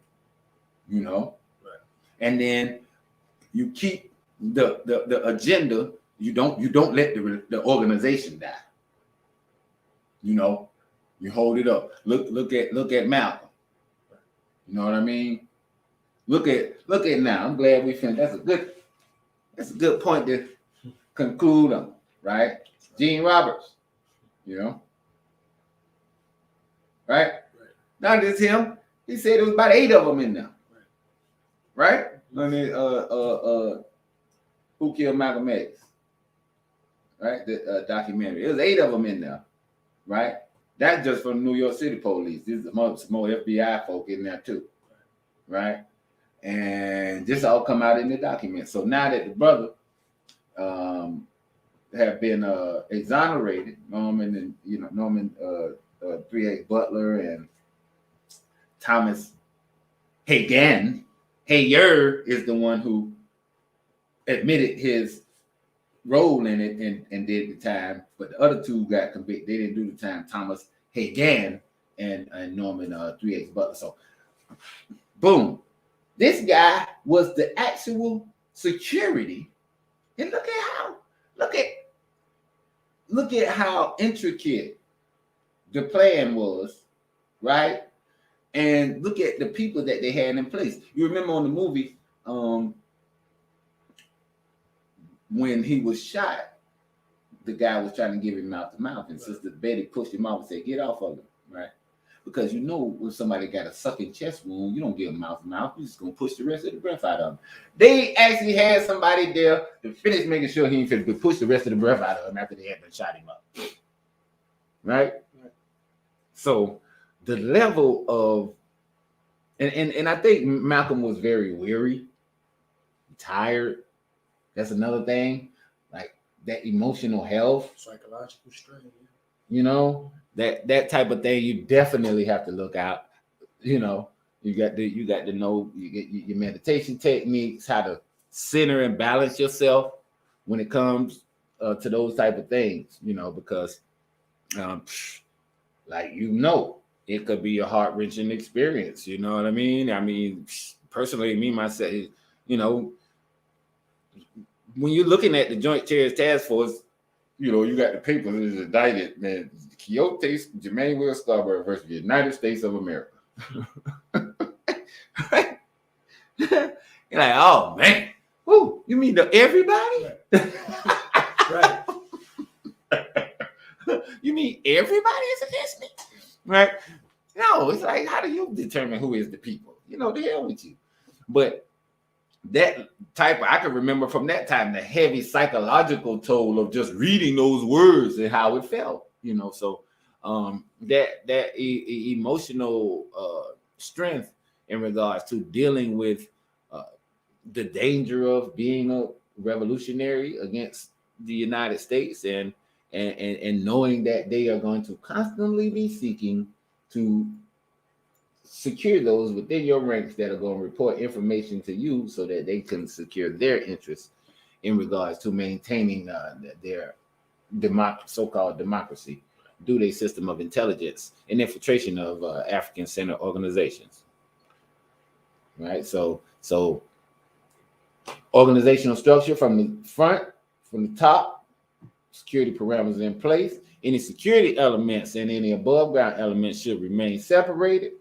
You know? Right. And then you keep the agenda. You don't let the organization die. You know, you hold it up. Look at Malcolm. You know what I mean? Look at now. I'm glad we finished. That's a good point to conclude on, right? Gene Roberts, you know, right? Not just him. He said there was about 8 of them in there, right? I mean, Who Killed Malcolm X? Right, the documentary. There's 8 of them in there, right? That's just from New York City police. There's more FBI folk in there too, right? And this all come out in the document. So now that the brother have been exonerated, Norman 3A Butler and Thomas Hayer is the one who admitted his role in it and did the time, but the other 2 got convicted. They didn't do the time. Thomas Hagan and Norman 3A Butler. So, boom. This guy was the actual security, and look at how intricate the plan was, right? And look at the people that they had in place. You remember on the movie, when he was shot, the guy was trying to give him mouth to mouth, and Sister Betty pushed him off and said, "Get off of him," right? Because you know, when somebody got a sucking chest wound, you don't give them mouth to mouth. You're just gonna push the rest of the breath out of them. They actually had somebody there to finish making sure he didn't push the rest of the breath out of him after they had been shot him up, right? So the level of and I think Malcolm was very weary, tired. That's another thing, like that emotional health, psychological strain. You know, that type of thing. You definitely have to look out. You know, you got to know your meditation techniques, how to center and balance yourself when it comes to those type of things. You know, because it could be a heart-wrenching experience. You know what I mean? I mean, personally, me myself, you know. When you're looking at the Joint Terrorist Task Force, you know, you got the papers that is indicted, man, Quixote, Jermaine Will Scarborough versus the United States of America. Right? You're like, oh, man. Woo, you mean everybody? Right. You mean everybody is against me? Right? No, it's like, how do you determine who is the people? You know, the hell with you. But that type I can remember from that time the heavy psychological toll of just reading those words and how it felt. you know. So that emotional strength in regards to dealing with the danger of being a revolutionary against the United States, and knowing that they are going to constantly be seeking to secure those within your ranks that are going to report information to you so that they can secure their interests in regards to maintaining their so-called democracy through their system of intelligence and infiltration of African-centered organizations. Right? So organizational structure from the front, from the top, security parameters in place. Any security elements and any above ground elements should remain separated.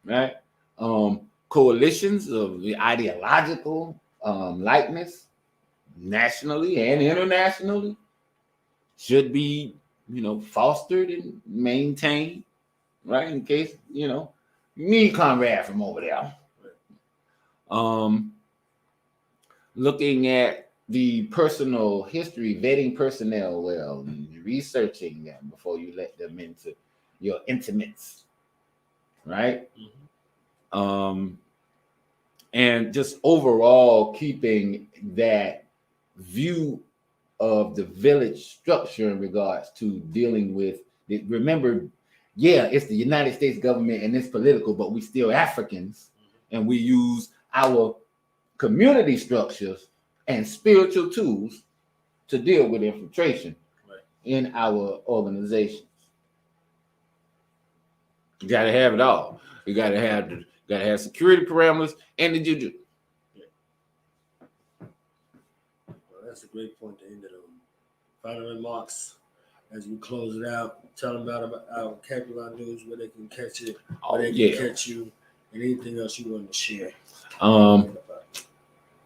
Right? Coalitions of the ideological likeness, nationally and internationally, should be, fostered and maintained, right? In case, you need Conrad from over there. Looking at the personal history, vetting personnel well, and researching them before you let them into your intimates, right? And just overall keeping that view of the village structure in regards to dealing with it. Remember, it's the United States government and it's political, but we still Africans, and we use our community structures and spiritual tools to deal with infiltration in our organizations. You got to have it all. You got to have security parameters and the juju. That's a great point to end it on. Final remarks as we close it out. Tell them about our Alkebulan news, where they can catch it, where they can catch you, and anything else you want to share.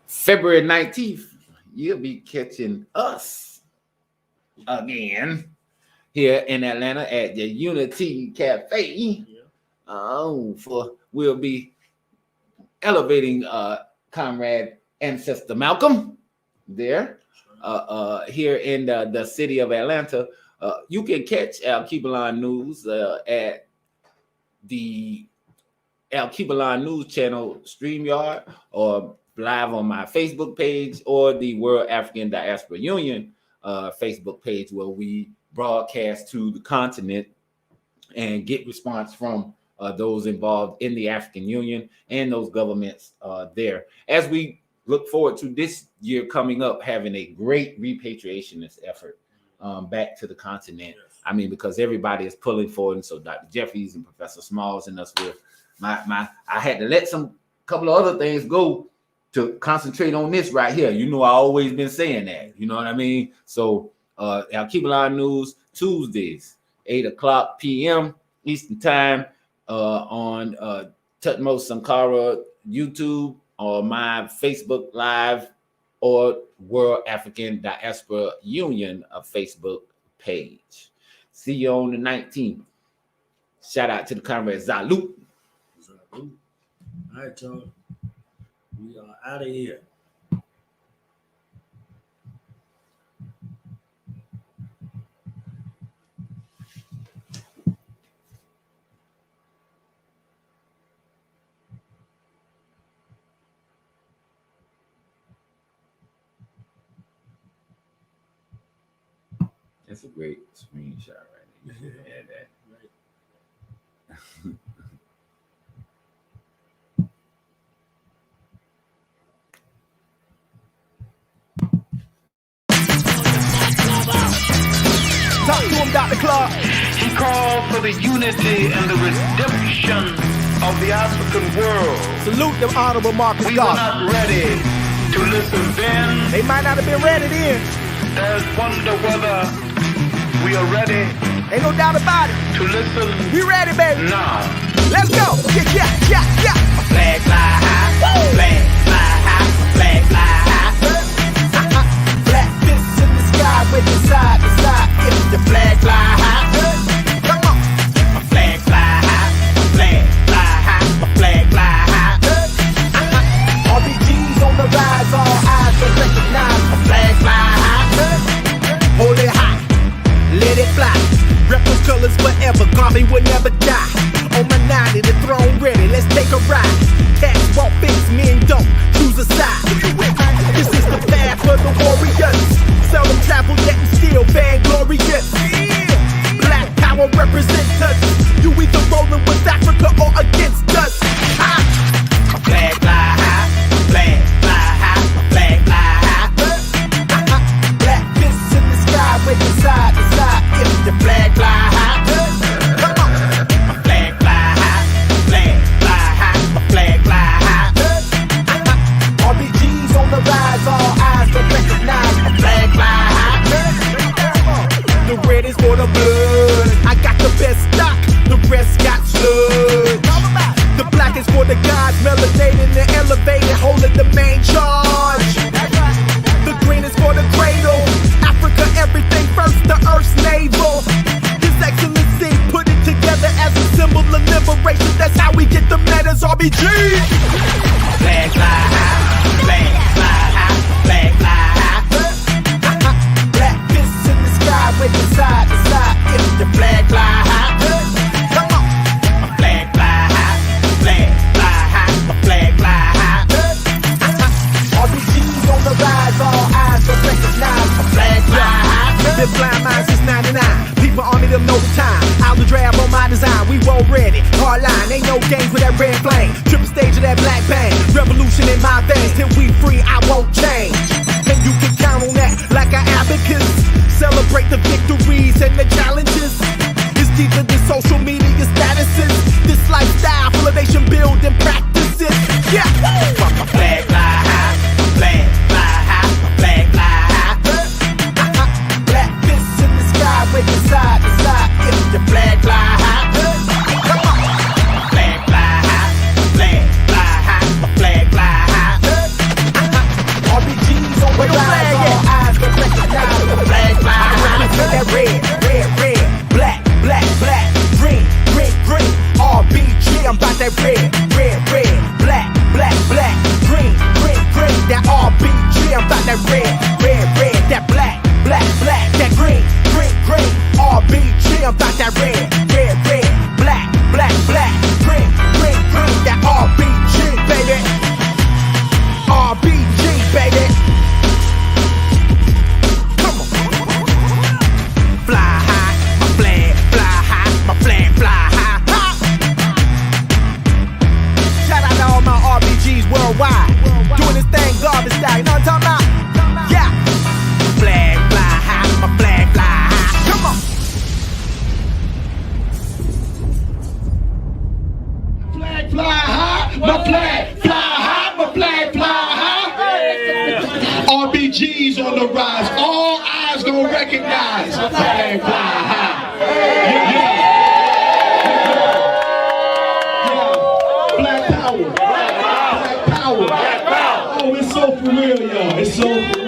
February 19th, you'll be catching us again here in Atlanta at the Unity Cafe. We'll be elevating Comrade Ancestor Malcolm there. Here in the city of Atlanta. You can catch Alkebulan News at the Alkebulan News channel, StreamYard, or live on my Facebook page, or the World African Diaspora Union Facebook page, where we broadcast to the continent and get response from those involved in the African Union and those governments there. As we look forward to this year coming up, having a great repatriationist effort back to the continent. I mean, because everybody is pulling forward, and so Dr. Jeffries and Professor Smalls and us will. I had to let couple of other things go to concentrate on this right here. I always been saying that. You know what I mean? So Alkebulan News Tuesdays, 8:00 p.m. Eastern Time on Thutmose Sankara YouTube, or my Facebook Live, or World African Diaspora Union Facebook page. See you on the 19th. Shout out to the comrade Zalu. All right, y'all. We are out of here. That's a great screenshot right there. You should add that. Talk to him, Dr. Clark. He called for the unity and the redemption of the African world. Salute them, Honorable Marcus We were Garvey. not ready to listen then. They might not have been ready then. There's wonder whether we are ready Ain't no doubt about it. to listen We ready, baby. now. Let's go. Yeah. Flag fly high, flag fly high, flag fly high. Black fists in the sky with the side to side. If the flag fly high, come on. A flag fly high, flag fly high, a flag fly high. RPGs on the rise, all eyes will recognize. A flag fly high, hold it high, let it fly. eyes melanated and elevated, holding the main charge. The green is for the cradle. Africa, everything first, the earth's navel. His Excellency put it together as a symbol of liberation. That's how we get the letters RBG. Flag fly high, flag fly high, flag fly high. Black fists in the sky, waving side to side. If the flag fly high, come on. My flag fly high, flag fly high, my flag fly high. RBG's on the rise, all eyes will recognize my flag fly high. Been blind minds since 99. People on me, them know the time. I'll the drab on my design. We roll ready. Hard line, ain't no games with that red flame. Triple stage of that black bang. Revolution in my veins. Till we free, I won't change. And you can count on that like an abacus. Celebrate the victories and the challenges. It's deeper than social media statuses. This lifestyle full of nation building practices. Yeah. My flag fly high. My flag fly high. My flag fly high. Black fists in the sky, waving side to side. If the flag fly high, come on. My flag fly high, flag fly high, my flag fly high. RBG's on the rise, all eyes will recognize the flag fly high. That red, red, red, black, black, black, green, green, green. RBG, I'm about that red, red, red, black, black, black, green, green, green. That RBG, I'm about that red, red, red, that black, black, black, that green, green, green. RBG, I'm about that red, red, red, black, black, black, green, green, green. That RBG, baby. RBG, baby. Come on. Fly high, my flag fly high, my flag fly high. Ha! Shout out to all my RBGs worldwide. Doing this thing garbage style, you know what I'm talking about? Yeah. Flag fly high, my flag fly high. Come on. Flag fly high, my flag fly high, my flag fly high. RBG's on the rise, all eyes gonna recognize. Flag fly high. Yeah. Black power. Black power. Oh, it's so for real, y'all. It's so for real.